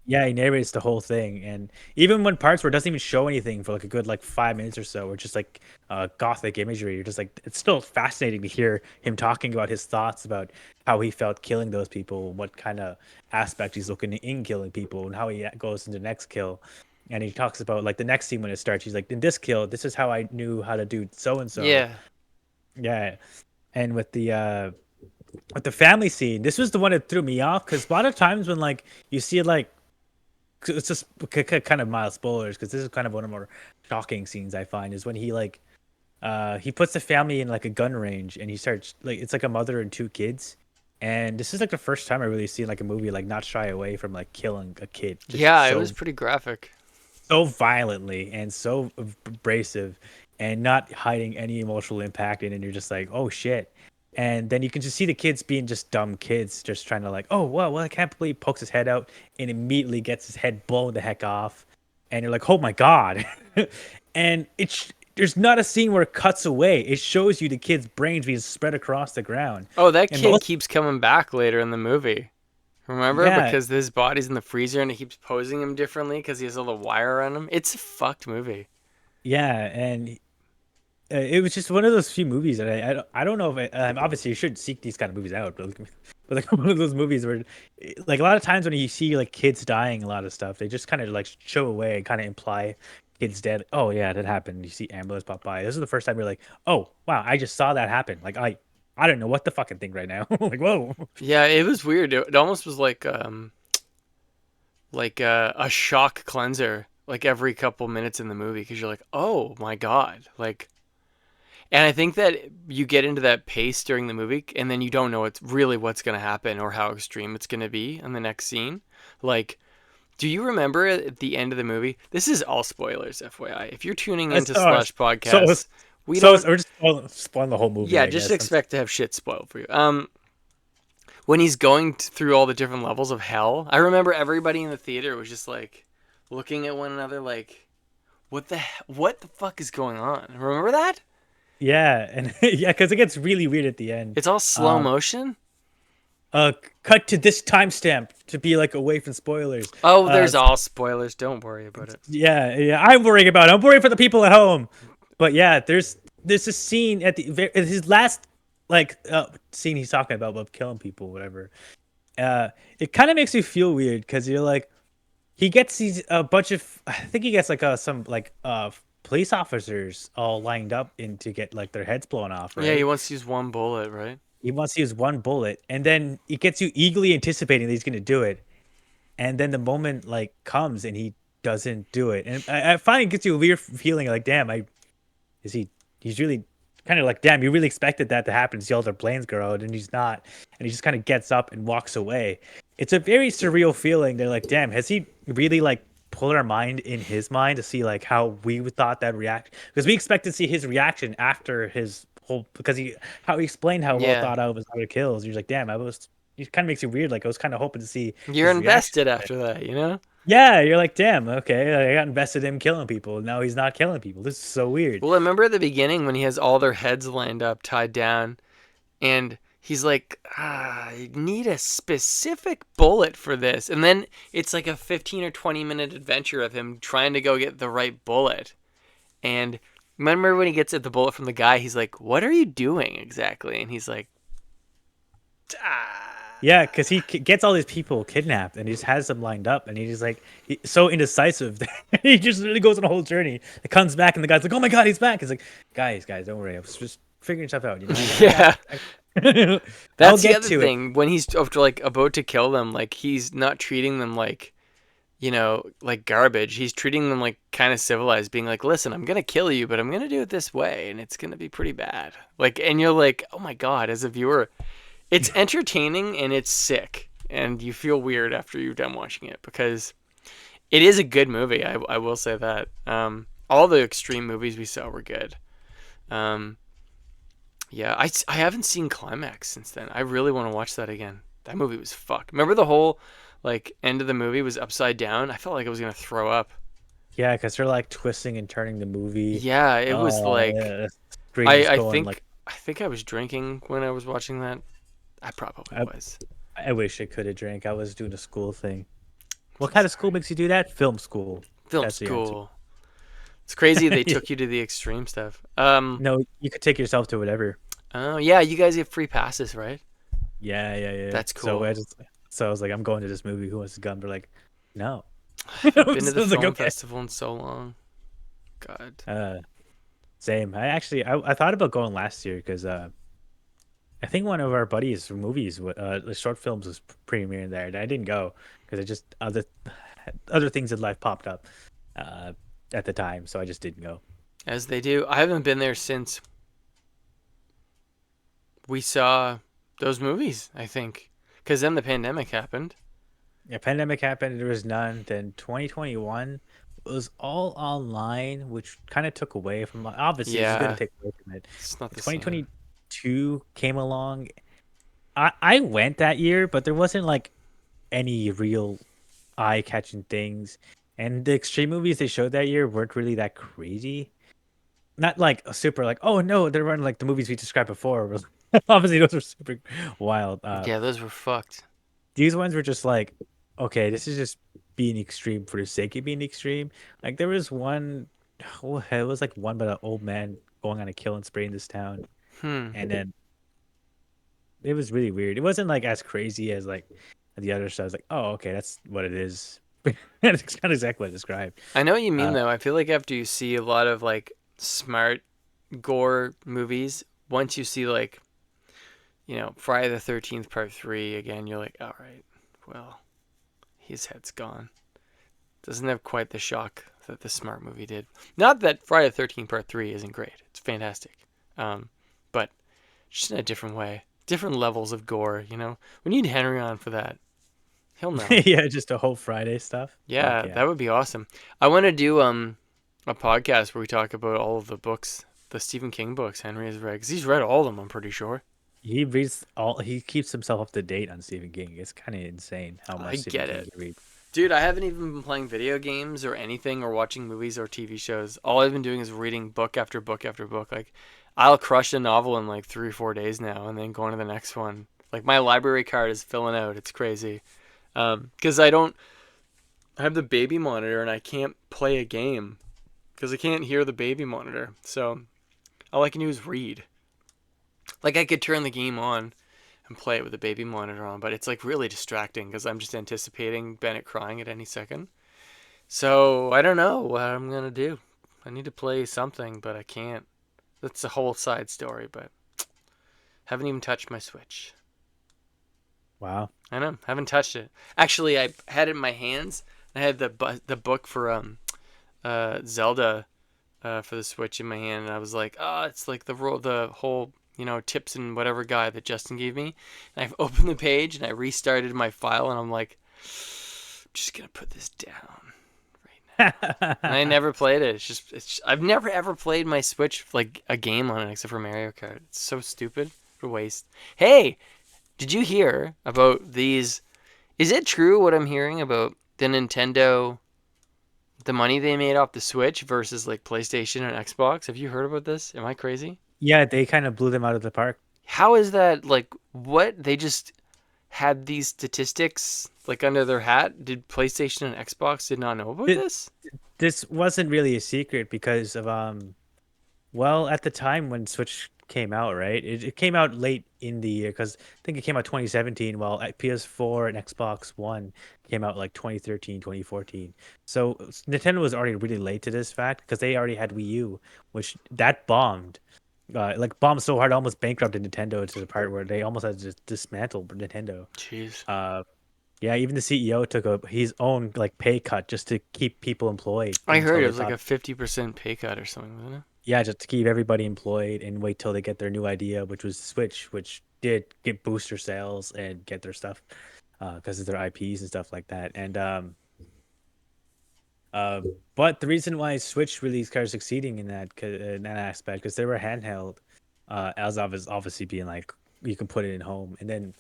yeah, he narrates the whole thing, and even when parts where it doesn't even show anything for like a good like 5 minutes or so, or just like gothic imagery, you're just like, it's still fascinating to hear him talking about his thoughts about how he felt killing those people, what kind of aspect he's looking in killing people, and how he goes into the next kill. And he talks about like the next scene when it starts. He's like, in this kill, this is how I knew how to do so and so. Yeah. Yeah, and with the family scene, this was the one that threw me off because a lot of times when like you see like it's just kind of mild spoilers because this is kind of one of the more shocking scenes I find is when he like he puts the family in like a gun range and he starts like it's like a mother and two kids, and this is like the first time I really seen like a movie like not shy away from like killing a kid. Yeah, it was pretty graphic. So violently and so abrasive and not hiding any emotional impact in it, and you're just like, oh shit. And then you can just see the kids being just dumb kids, just trying to like, oh well, I can't believe he pokes his head out and immediately gets his head blown the heck off, and you're like, oh my god. And there's not a scene where it cuts away. It shows you the kid's brains being spread across the ground. Oh, that And kid keeps coming back later in the movie. Remember? Yeah. Because his body's in the freezer and it keeps posing him differently because he has all the wire on him. It's a fucked movie. Yeah, and it was just one of those few movies that I don't know if obviously you should seek these kind of movies out, but like one of those movies where like a lot of times when you see like kids dying, a lot of stuff they just kind of like show away and kind of imply kids dead. Oh yeah, that happened. You see ambulance pop by. This is the first time you're like, oh wow, I just saw that happen. Like I don't know what the fucking thing right now. Like whoa. Yeah, it was weird. It almost was like a shock cleanser like every couple minutes in the movie because you're like, oh my god, like. And I think that you get into that pace during the movie, and then you don't know what's going to happen or how extreme it's going to be in the next scene. Like, do you remember at the end of the movie? This is all spoilers, FYI. If you're tuning into Slush Podcast, we're just spoiling the whole movie. Yeah, just expect to have shit spoiled for you. When he's going through all the different levels of hell, I remember everybody in the theater was just like looking at one another, like, what the fuck is going on? Remember that? Yeah, and yeah, because it gets really weird at the end. It's all slow motion. Cut to this timestamp to be like away from spoilers. Oh, there's all spoilers. Don't worry about it. Yeah, I'm worrying about it. I'm worriing for the people at home. But yeah, there's a scene at his last like scene he's talking about killing people, whatever. It kind of makes you feel weird because you're like, he gets these a bunch of. I think he gets like some like police officers all lined up in to get like their heads blown off, Yeah, he right? wants to use one bullet, right? He wants to use one bullet, and then it gets you eagerly anticipating that he's going to do it, and then the moment like comes and he doesn't do it, and I find it gets you a weird feeling like, damn, is he? He's really kind of like, damn, you really expected that to happen. See all their planes go out, and he's not, and he just kind of gets up and walks away. It's a very surreal feeling. They're like, damn, has he really like pulled our mind in his mind to see like how we thought that react? Because we expect to see his reaction after his whole because how he explained how well Yeah. thought out was how it kills. You're like, damn, I was. It kind of makes you weird. Like I was kind of hoping to see You're his reaction. invested after that, you know? Yeah, you're like, damn, okay, I got invested in him killing people. Now he's not killing people. This is so weird. Well, I remember at the beginning when he has all their heads lined up, tied down, and he's like, I need a specific bullet for this. And then it's like a 15 or 20-minute adventure of him trying to go get the right bullet. And remember when he gets at the bullet from the guy, he's like, what are you doing exactly? And he's like, Yeah, because he gets all these people kidnapped and he just has them lined up, and he's like so indecisive that he just really goes on a whole journey. It comes back and the guy's like, "Oh my god, he's back!" He's like, "Guys, don't worry, I was just figuring stuff out." You know? yeah. I'll That's the get other to it. thing. When he's like about to kill them, like he's not treating them like, like garbage. He's treating them like kind of civilized, being like, listen, I'm going to kill you, but I'm going to do it this way. And it's going to be pretty bad. Like, and you're like, oh my God, as a viewer, it's entertaining and it's sick. And you feel weird after you're done watching it because it is a good movie. I will say that. All the extreme movies we saw were good. Yeah, I haven't seen Climax since then. I really want to watch that again. That movie was fucked. Remember the whole like end of the movie was upside down? I felt like I was gonna throw up. Yeah, because they're like twisting and turning the movie. Yeah, it was like Yeah, the screen's I going think like. I think I was drinking when I was watching that. I probably was. I wish I could have drank. I was doing a school thing. What kind of school makes you do that? Film school. Film That's the answer. school. It's crazy they took you to the extreme stuff. No, you could take yourself to whatever. Oh yeah, you guys get free passes, right? Yeah. That's cool. So I was like, I'm going to this movie. Who wants to gun? They're like, no. Been to So I the was like, film okay. festival in so long. God. Same. I thought about going last year because I think one of our buddies' movies, the short films, was premiering there. And I didn't go because I just other things in life popped up at the time, so I just didn't go. As they do. I haven't been there since we saw those movies, I think. Because then the pandemic happened. Yeah, pandemic happened. There was none. Then 2021 was all online, which kind of took away from. Obviously, it's going Yeah. to take away from it. It's not the same. 2022 came along. I went that year, but there wasn't like any real eye-catching things, and the extreme movies they showed that year weren't really that crazy. Not like a super like, oh no, they weren't like the movies we described before. Obviously, those were super wild. Yeah, those were fucked. These ones were just like, okay, this is just being extreme for the sake of being extreme. Like there was one, oh, it was like one about an old man going on a killing spree in this town, and then it was really weird. It wasn't like as crazy as like the other stuff. I was like, oh, okay, that's what it is. That's kind of exactly what I described. I know what you mean, though. I feel like after you see a lot of, like, smart gore movies, once you see, like, Friday the 13th Part 3 again, you're like, all right, well, his head's gone. Doesn't have quite the shock that the smart movie did. Not that Friday the 13th Part 3 isn't great. It's fantastic. But just in a different way. Different levels of gore, We need Henry on for that. He'll know. Yeah, just a whole Friday stuff. Yeah, Fuck yeah. that would be awesome. I want to do a podcast where we talk about all of the books, the Stephen King books Henry has read, because he's read all of them, I'm pretty sure. He reads all. He keeps himself up to date on Stephen King. It's kind of insane how much I Stephen get King it. he reads. Dude, I haven't even been playing video games or anything or watching movies or TV shows. All I've been doing is reading book after book after book. Like, I'll crush a novel in like 3 or 4 days now and then go on to the next one. Like, my library card is filling out. It's crazy. Because I have the baby monitor and I can't play a game because I can't hear the baby monitor. So all I can do is read. Like, I could turn the game on and play it with the baby monitor on, but it's like really distracting because I'm just anticipating Bennett crying at any second. So I don't know what I'm going to do. I need to play something, but I can't. That's a whole side story, but haven't even touched my Switch. Wow. I know, haven't touched it. Actually, I had it in my hands. I had the book for Zelda for the Switch in my hand, and I was like, oh, it's like the whole tips and whatever guide that Justin gave me. And I've opened the page and I restarted my file, and I'm like, I'm just gonna put this down right now. And I never played it. I've never ever played my Switch like a game on it except for Mario Kart. It's so stupid. What a waste. Hey, did you hear about these? Is it true what I'm hearing about the Nintendo, the money they made off the Switch versus like PlayStation and Xbox? Have you heard about this? Am I crazy? Yeah, they kind of blew them out of the park. How is that like what? They just had these statistics like under their hat? Did PlayStation and Xbox did not know about It, this? this wasn't really a secret because of well, at the time when Switch came out, right? It came out late in the year because I think it came out 2017, while PS4 and Xbox One came out like 2013, 2014. So Nintendo was already really late to this fact because they already had Wii U, which that bombed. Like bombed so hard, almost bankrupted Nintendo to the part where they almost had to just dismantle Nintendo. Jeez. Yeah, even the CEO took his own like pay cut just to keep people employed I heard until it they was like thought, a 50% pay cut or something, wasn't it? yeah, just to keep everybody employed and wait till they get their new idea, which was Switch, which did get booster sales and get their stuff because of their IPs and stuff like that. And uh, but the reason why Switch really started succeeding in that aspect because they were handheld, as obviously being like you can put it in home, and then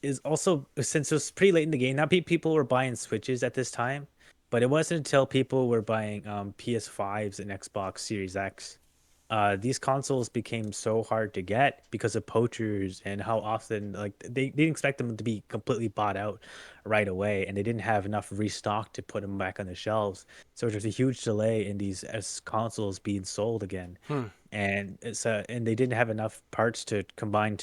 is also since it was pretty late in the game. Not people were buying Switches at this time, but it wasn't until people were buying PS5s and Xbox Series X. These consoles became so hard to get because of poachers and how often like they didn't expect them to be completely bought out right away, and they didn't have enough restock to put them back on the shelves. So there's a huge delay in these consoles being sold again, Hmm. and they didn't have enough parts to combine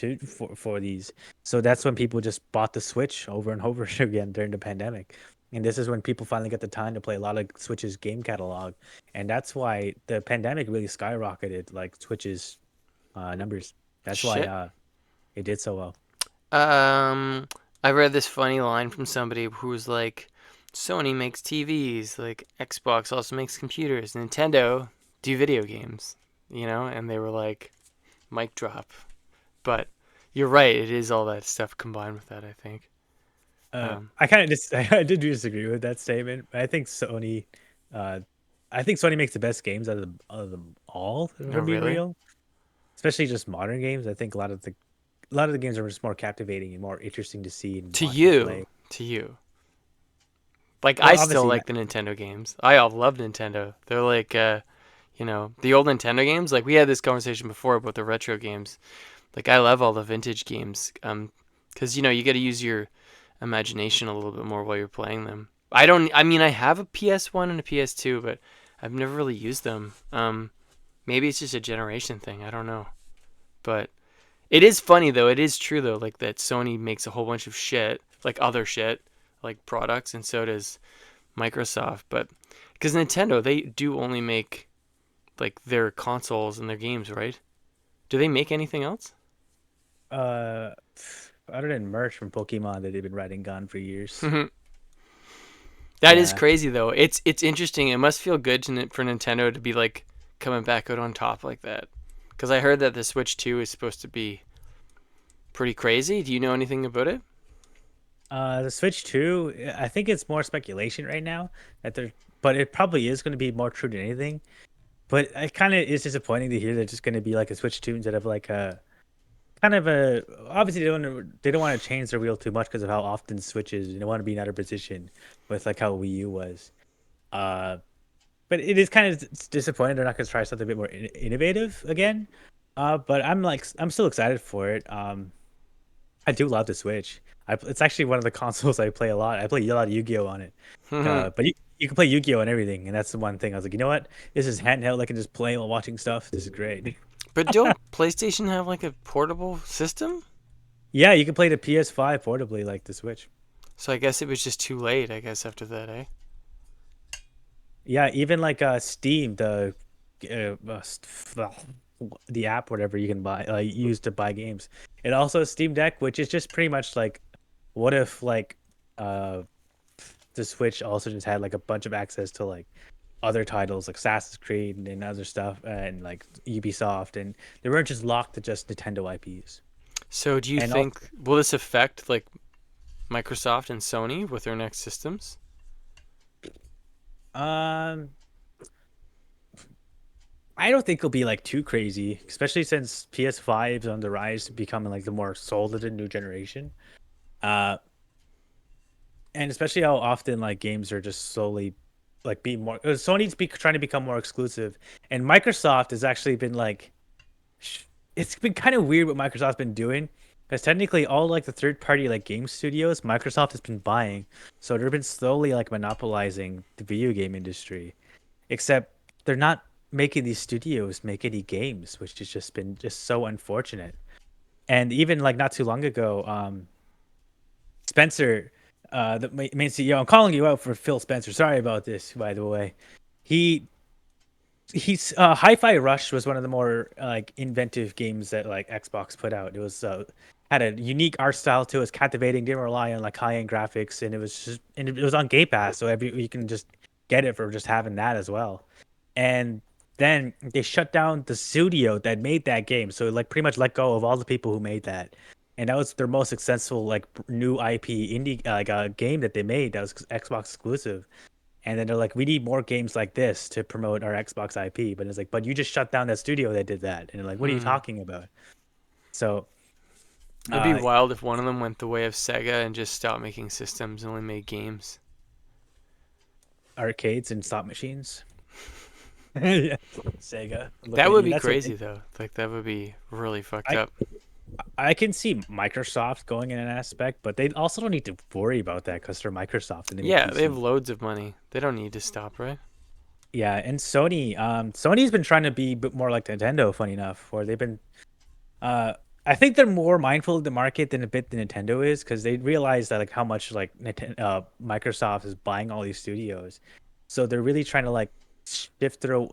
for these. So that's when people just bought the Switch over and over again during the pandemic. And this is when people finally get the time to play a lot of Switch's game catalog, and that's why the pandemic really skyrocketed like Switch's numbers. That's why Shit. it did so well. Um, I read this funny line from somebody who was like, Sony makes TVs, like Xbox also makes computers, Nintendo do video games, and they were like, mic drop. But you're right, it is all that stuff combined with that, I think. I kind of just I did disagree with that statement. I think uh, Sony makes the best games out of them all. If Oh, I'm being really? real, especially just modern games. I think a lot of the games are just more captivating and more interesting to see and To watch and you, play. to you. Like, I Well, still obviously, yeah. like the Nintendo games. I all love Nintendo. They're like, the old Nintendo games. Like, we had this conversation before about the retro games. Like, I love all the vintage games. Because, you got to use your imagination a little bit more while you're playing them. I mean, I have a PS1 and a PS2, but I've never really used them. Maybe it's just a generation thing. I don't know. But it is funny, though. It is true, though, like that Sony makes a whole bunch of shit, like other shit, like products, and so does Microsoft. But because Nintendo, they do only make like their consoles and their games, right? Do they make anything else? Uh, Other than merch from Pokemon that they've been riding gun for years. That is Yeah. crazy, though. It's interesting. It must feel good for Nintendo to be like coming back out on top like that. Because I heard that the Switch 2 is supposed to be pretty crazy. Do you know anything about it? The Switch 2, I think it's more speculation right now but it probably is going to be more true than anything. But it kind of is disappointing to hear that it's just going to be like a Switch 2 instead of like a kind of a obviously they don't want to change their wheel too much because of how often switches and they want to be in another position with like how Wii U was. Uh, but it is kind of disappointing they're not going to try something a bit more innovative again. But I'm still excited for it. I do love the Switch. It's actually one of the consoles I play a lot. I play a lot of Yu-Gi-Oh on it. But you can play Yu-Gi-Oh and everything, and that's the one thing I was like, you know what? This is handheld. I can just play while watching stuff. This is great. But don't PlayStation have like a portable system? Yeah, you can play the PS5 portably like the Switch. So I guess it was just too late, I guess, after that, eh? Yeah, even like Steam, uh, the app, whatever you can buy, use to buy games. It also has Steam Deck, which is just pretty much like, what if like uh the Switch also just had like a bunch of access to like other titles like Assassin's Creed and other stuff and like Ubisoft, and they weren't just locked to just Nintendo IPs. So do you And also, think will this affect like Microsoft and Sony with their next systems? um, I don't think it'll be like too crazy, especially since PS5 is on the rise to becoming like the more solid new generation. Uh, and especially how often like games are just slowly like being more. Sony's trying to become more exclusive, and Microsoft has actually been like, it's been kind of weird what Microsoft's been doing. Because technically, all like the third-party like game studios, Microsoft has been buying, so they've been slowly like monopolizing the video game industry. Except they're not making these studios make any games, which has just been just so unfortunate. And even like not too long ago, Spencer, the main CEO, I'm calling you out for Phil Spencer. Sorry about this, by the way. He he's Hi-Fi Rush was one of the more like inventive games that like Xbox put out. It was had a unique art style to it. It was captivating, didn't rely on like high-end graphics, and it was on Game Pass, so you can just get it for just having that as well. And then they shut down the studio that made that game, so like pretty much let go of all the people who made that. And that was their most successful like new IP indie like game that they made that was Xbox exclusive. And then they're like, we need more games like this to promote our Xbox IP. But it's like, but you just shut down that studio that did that. And they're like, what are you Hmm. talking about? So, It'd be uh, wild if one of them went the way of Sega and just stopped making systems and only made games. arcades and slot machines. Yeah, Sega. Look That at would you. be That's what crazy though. Like that would be really fucked I up. I can see Microsoft going in an aspect, but they also don't need to worry about that because they're Microsoft and they make Yeah, they have PC. loads of money. They don't need to stop, right? Yeah, and Sony, Sony's been trying to be a bit more like Nintendo, funny enough, where they've been Uh, I think they're more mindful of the market than a bit the Nintendo is because they realize that like how much like Microsoft is buying all these studios, so they're really trying to like shift their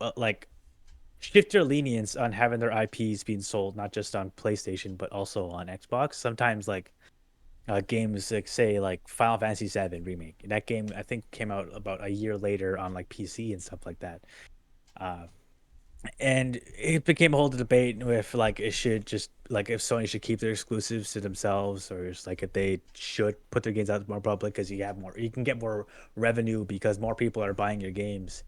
shift their lenience on having their IPs being sold not just on PlayStation but also on Xbox. Sometimes like games like say like Final Fantasy VII remake. That game I think came out about a year later on like PC and stuff like that. Uh, and it became a whole debate with like it should just like if Sony should keep their exclusives to themselves or just like if they should put their games out more public because you can get more revenue because more people are buying your games.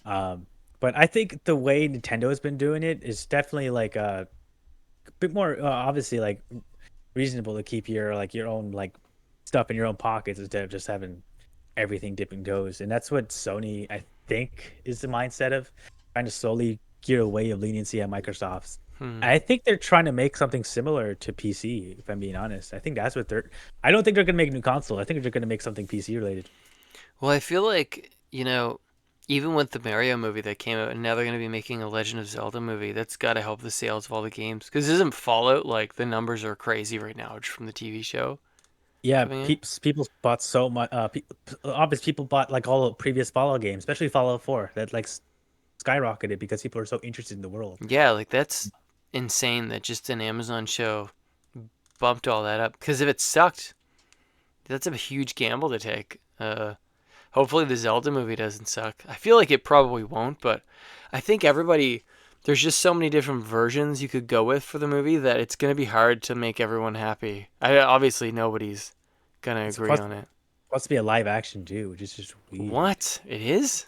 Um, but I think the way Nintendo has been doing it is definitely like a bit more obviously like reasonable to keep your like your own like stuff in your own pockets instead of just having everything dipping toes. And that's what Sony, I think, is the mindset of trying to slowly gear away of leniency at Microsoft's. Hmm. I think they're trying to make something similar to PC, if I'm being honest. I think that's what they're. I don't think they're going to make a new console. I think they're going to make something PC related. Well, I feel like, even with the Mario movie that came out, and now they're going to be making a Legend of Zelda movie, that's got to help the sales of all the games. Because isn't Fallout, like, the numbers are crazy right now just from the TV show Yeah, coming in? people bought so much. Obviously, people bought like all the previous Fallout games, especially Fallout 4. That like skyrocketed because people are so interested in the world. Yeah, like, that's insane that just an Amazon show bumped all that up. Because if it sucked, that's a huge gamble to take. Hopefully the Zelda movie doesn't suck. I feel like it probably won't, but I think there's just so many different versions you could go with for the movie that it's going to be hard to make everyone happy. Obviously nobody's going to It's agree on it. supposed to be a live action too, which is just weird. What? It is?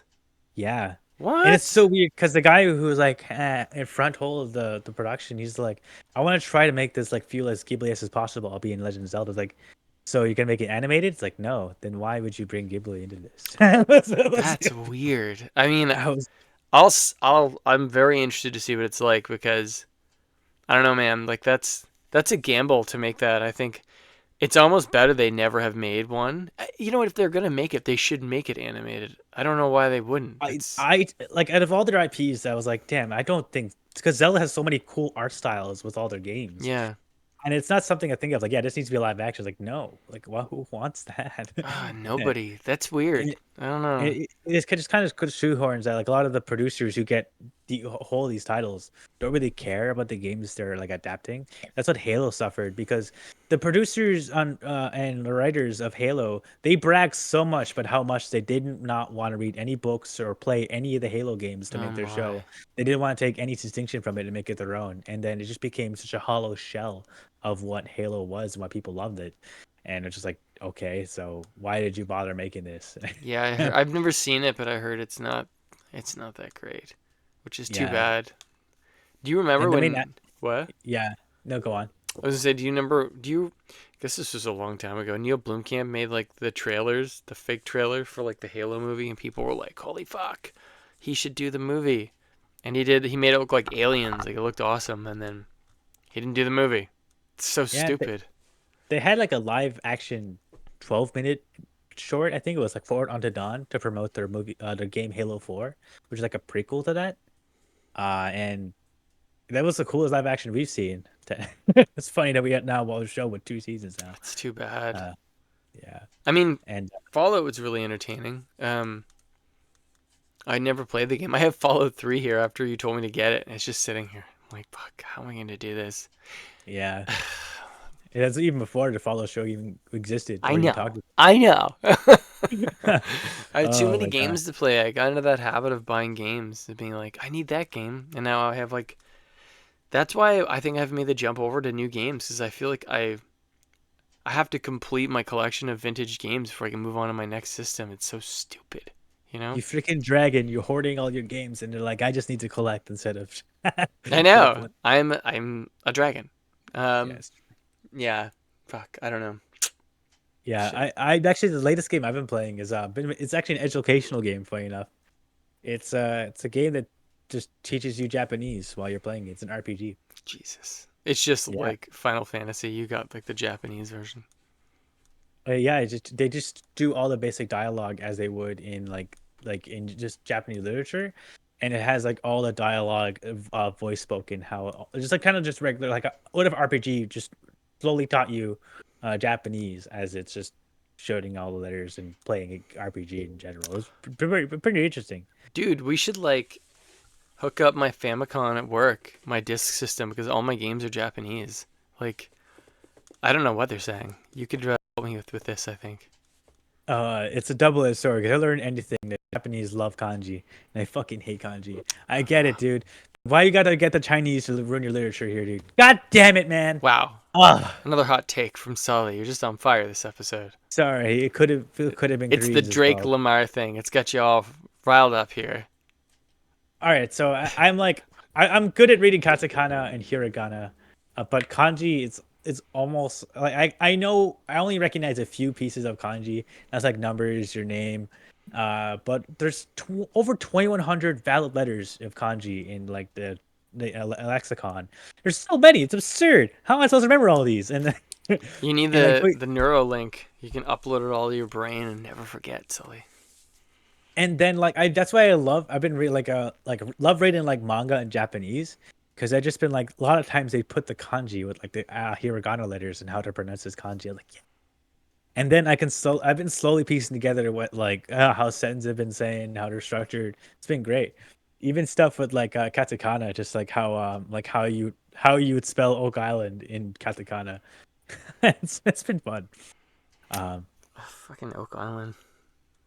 Yeah. And it's What? so weird because the guy who was like in front hole of the production, he's like, I want to try to make this like feel as Ghibli as possible. I'll be in Legend of Zelda. It's like, so you're gonna make it animated? It's like, no. Then why would you bring Ghibli into this? That's weird. I mean, I was, I'm very interested to see what it's like because I don't know, man. Like that's a gamble to make that. I think it's almost better they never have made one. You know what? If they're gonna make it, they should make it animated. I don't know why they wouldn't. It's I like out of all their IPs, I was like, damn, I don't think because Zelda has so many cool art styles with all their games. yeah. And it's not something I think of like, yeah, this needs to be a live action. It's like, no, like, who wants that? Ah, And nobody. That's weird. I don't know. It's just kind of shoehorns that like a lot of the producers who get the hold of these titles don't really care about the games they're like adapting. That's what Halo suffered because the producers on and the writers of Halo, they brag so much about how much they didn't not want to read any books or play any of the Halo games to Oh make their my. show. They didn't want to take any distinction from it and make it their own. And then it just became such a hollow shell of what Halo was and why people loved it. And it's just like, okay, so why did you bother making this? Yeah, I've never seen it, but I heard it's not that great, which is too Yeah. bad. Do you remember And the main, when what? yeah, no, go on. I was gonna say, do you remember? I guess this was a long time ago. Neil Blomkamp made like the trailers, the fake trailer for like the Halo movie, and people were like, "Holy fuck, he should do the movie." And he did. He made it look like aliens, like it looked awesome, and then he didn't do the movie. It's so Yeah, stupid. they had like a live action 12-minute short. I think it was like Forward Unto Dawn to promote their movie, their game Halo 4, which is like a prequel to that. And that was the coolest live action we've seen. It's funny that we got now a show with 2 seasons now. It's too bad. Uh, yeah, I mean, and Fallout was really entertaining. I never played the game. I have Fallout 3 here after you told me to get it, and it's just sitting here. I'm like, fuck, how am I going to do this? yeah, that's even before the Follow show even existed. I or even know. talked I know. I had too Oh many my God. games to play. I got into that habit of buying games and being like, I need that game. And now I have like, that's why I think I've made the jump over to new games, is I feel like I have to complete my collection of vintage games before I can move on to my next system. It's so stupid, you know? You freaking dragon! You're hoarding all your games, and they're like, I just need to collect instead of. I know. I'm a dragon. Yes. Yeah. Fuck. I don't know. Yeah, Shit. I actually the latest game I've been playing is it's actually an educational game. Funny enough, it's a game that just teaches you Japanese while you're playing it. It's an RPG. Jesus. It's just Yeah, like Final Fantasy. You got like the Japanese version. yeah. They just do all the basic dialogue as they would in like in just Japanese literature, and it has like all the dialogue voice spoken. How just like kind of just regular like what if RPG just slowly taught you Japanese as it's just showing all the letters and playing RPG in general. It's pretty interesting. Dude, we should like hook up my Famicom at work, my disc system, because all my games are Japanese. Like, I don't know what they're saying. You could help me with this, I think. It's a double-edged sword because I learned anything. The Japanese love kanji, and I fucking hate kanji. I get it, dude. Why you gotta get the Chinese to ruin your literature here, dude? God damn it, man. Wow. Ah, Another hot take from Sully. You're just on fire this episode. sorry. It could have been It's the Koreans as Drake well. Lamar thing. It's got you all riled up here. All right, so I'm like I'm good at reading katakana and hiragana, but kanji it's almost like I know I only recognize a few pieces of kanji. That's like numbers, your name, but there's over 2,100 valid letters of kanji in like the lexicon. There's so many. It's absurd. How am I supposed to remember all these? And You need and like wait, the Neuralink. You can upload it all to your brain and never forget, Sully. and then like that's why I've been reading like love reading like manga in Japanese because I just been like a lot of times they put the kanji with like the hiragana letters and how to pronounce this kanji. I'm like, yeah. And then I've been slowly piecing together what like how sentences have been saying, how they're structured. It's been great. Even stuff with like katakana, just like how you would spell Oak Island in katakana. It's been fun. Um, Oh, fucking Oak Island.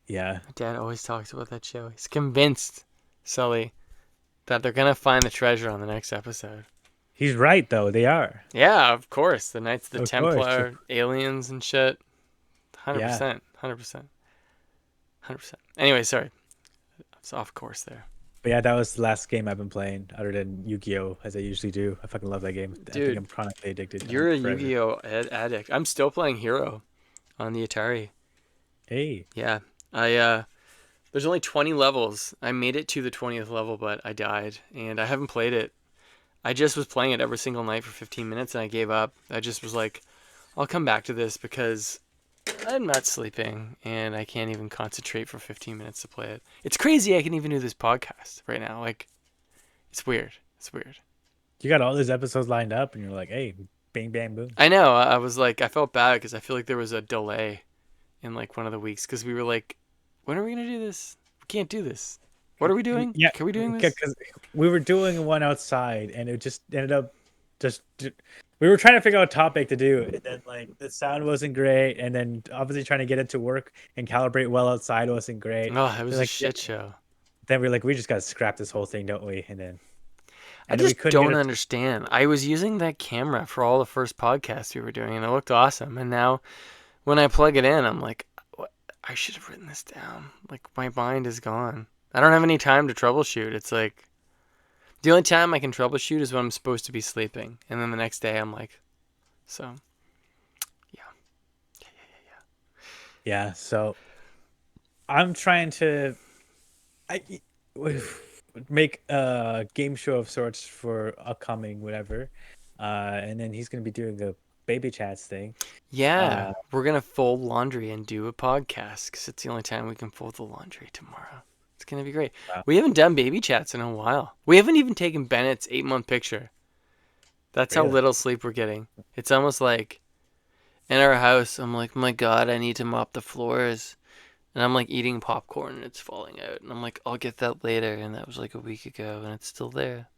yeah. My dad always talks about that show. He's convinced, Sully, that they're gonna find the treasure on the next episode. He's right though. They are. Yeah, of course. The Knights of the Of course. Templar, aliens and shit. Yeah. 100%. 100%. 100%. Anyway, sorry. It's off course there. But yeah, that was the last game I've been playing, other than Yu-Gi-Oh, as I usually do. I fucking love that game. I think Dude, I'm chronically addicted. to you're a it forever. Yu-Gi-Oh addict. I'm still playing Hero on the Atari. Hey, Yeah. There's only 20 levels. I made it to the 20th level, but I died and I haven't played it. I just was playing it every single night for 15 minutes and I gave up. I just was like, I'll come back to this because I'm not sleeping and I can't even concentrate for 15 minutes to play it. It's crazy I can even do this podcast right now. Like, it's weird. It's weird. you got all these episodes lined up, and you're like, hey, bang, bang, boom. I know. I was like, I felt bad because I feel like there was a delay in like one of the weeks because we were like, when are we going to do this? can't do this. What are we doing? Yeah, Can we doing this? because we were doing one outside, and it just ended up just. We were trying to figure out a topic to do, and then like the sound wasn't great, and then obviously trying to get it to work and calibrate well outside wasn't great. Oh, it was a Like, shit show. Then we're like, we just gotta scrap this whole thing, don't we? I just don't understand. I was using that camera for all the first podcasts we were doing, and it looked awesome. And now, when I plug it in, I'm like, what? I should have written this down. Like, my mind is gone. I don't have any time to troubleshoot. It's like, the only time I can troubleshoot is when I'm supposed to be sleeping. And then the next day, I'm like, so, yeah. Yeah, so I'm trying to make a game show of sorts for upcoming whatever, and then he's gonna be doing a baby chats thing. Yeah, we're going to fold laundry and do a podcast because it's the only time we can fold the laundry tomorrow. It's going to be great. Wow. We haven't done baby chats in a while. We haven't even taken Bennett's 8-month picture. That's how Really? little sleep we're getting. It's almost like in our house, I'm like, my God, I need to mop the floors. And I'm like eating popcorn and it's falling out. And I'm like, I'll get that later. And that was like a week ago and it's still there.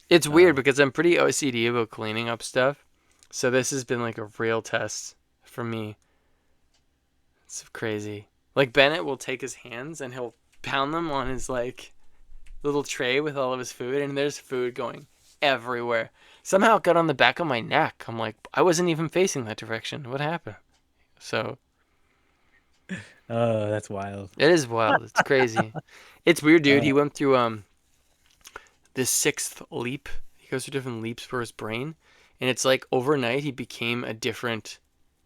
It's weird because I'm pretty OCD about cleaning up stuff. So this has been like a real test for me. It's crazy. Like Bennett will take his hands and he'll pound them on his like little tray with all of his food, and there's food going everywhere. Somehow it got on the back of my neck. I'm like, I wasn't even facing that direction. What happened? So Oh, that's wild. it is wild. It's crazy. It's weird, dude. He went through this 6th leap. He goes through different leaps for his brain, and it's like overnight he became a different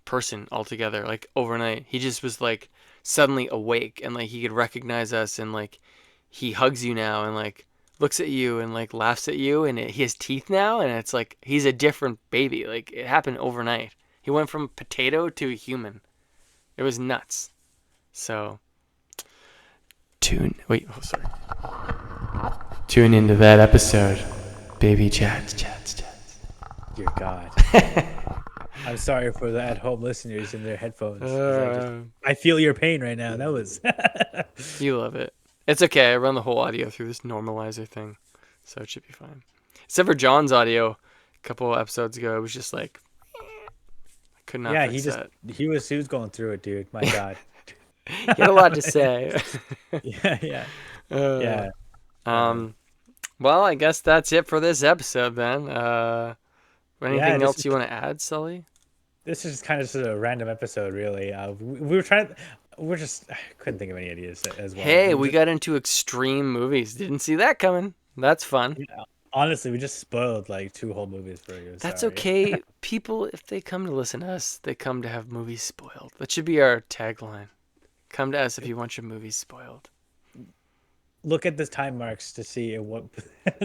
person altogether. Like overnight, he just was like suddenly awake, and like he could recognize us, and like he hugs you now, and like looks at you, and like laughs at you, and he has teeth now, and it's like he's a different baby. Like it happened overnight. He went from potato to a human. It was nuts. So tune into that episode. Baby chats. Dear God. I'm sorry for the at-home listeners in their headphones. I feel your pain right now. That was. You love it. It's okay. I run the whole audio through this normalizer thing, so it should be fine. Except for John's audio, a couple episodes ago, it was just like, I could not. Yeah, fix that. he was going through it, dude. My God. He had a lot to say. Yeah. Yeah. Well, I guess that's it for this episode then. Anything else is- you want to add, Sully? This is kind of just a random episode, really. We were trying. We're just I couldn't think of any ideas as well. Hey, we got into extreme movies. Didn't see that coming. That's fun. Honestly, we just spoiled like 2 whole movies for you. That's Sorry. okay. People, if they come to listen to us, they come to have movies spoiled. That should be our tagline. Come to us if you want your movies spoiled. Look at the time marks to see at what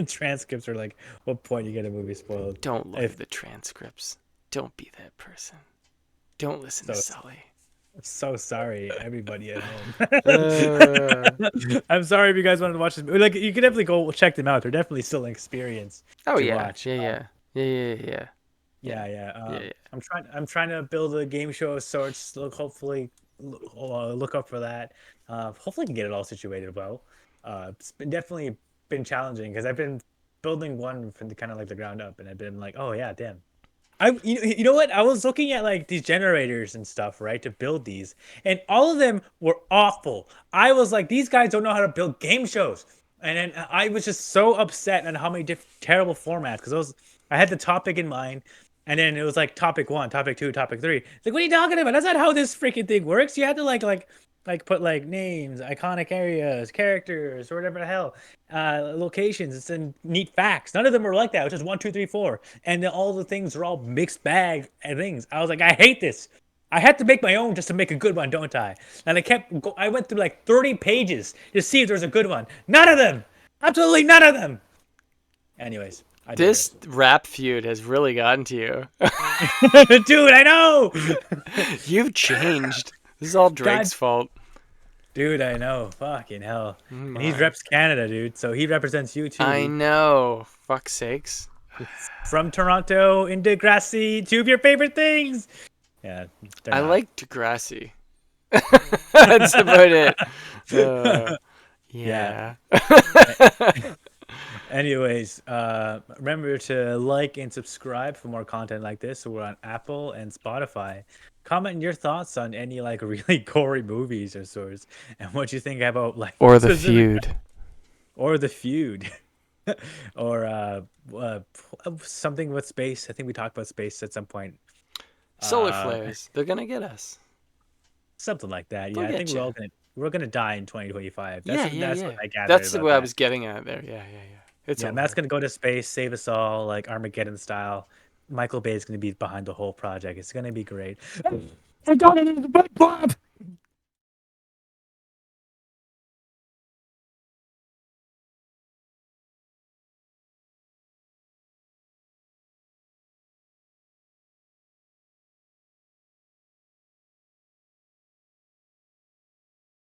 transcripts are like what point you get a movie spoiled. Don't look at the transcripts. Don't be that person. Don't listen to Sully. I'm so sorry, everybody at home. I'm sorry if you guys wanted to watch this movie. Like, you can definitely go check them out. They're definitely still an experience. Oh to yeah. watch. Yeah. I'm trying to build a game show of sorts. Hopefully, look up for that. Hopefully, I can get it all situated well. It's definitely been challenging because I've been building one from the kind of like the ground up, and I've been like, oh yeah, damn. You know what? I was looking at like these generators and stuff, right, to build these, and all of them were awful. I was like, these guys don't know how to build game shows, and then I was just so upset on how many terrible formats because I had the topic in mind, and then it was like topic 1, topic 2, topic 3. It's like, what are you talking about? That's not how this freaking thing works. You had to like put like names, iconic areas, characters, or whatever the hell, locations, and neat facts. None of them were like that. It was just 1, 2, 3, 4, and then all the things were all mixed bag and things. I was like, I hate this. I had to make my own just to make a good one, don't I? And I went through like 30 pages to see if there's a good one. None of them. Absolutely none of them. Anyways. This rap feud has really gotten to you. Dude, I know. You've changed. This is all Drake's fault. Dude, I know. Fucking hell. And he reps Canada, dude. So he represents you too. I know. Fuck's sakes. From Toronto into Degrassi, 2 of your favorite things. Yeah. I like Degrassi. That's about it. Yeah. Anyways, remember to like and subscribe for more content like this. We're on Apple and Spotify. Comment your thoughts on any like really gory movies or sorts, and what you think about like Or the specific feud. or the feud, or something with space. I think we talked about space at some point. Solar Uh, flares. They're gonna get us. Something like that. They'll Yeah, I get think you. we're gonna die in 2025. Yeah, That's yeah. what I gathered That's about what I that. was getting at there. Yeah. It's Yeah, over. Matt's gonna go to space, save us all, like Armageddon style. Michael Bay is gonna be behind the whole project. It's gonna be great. I got it in the big Bob.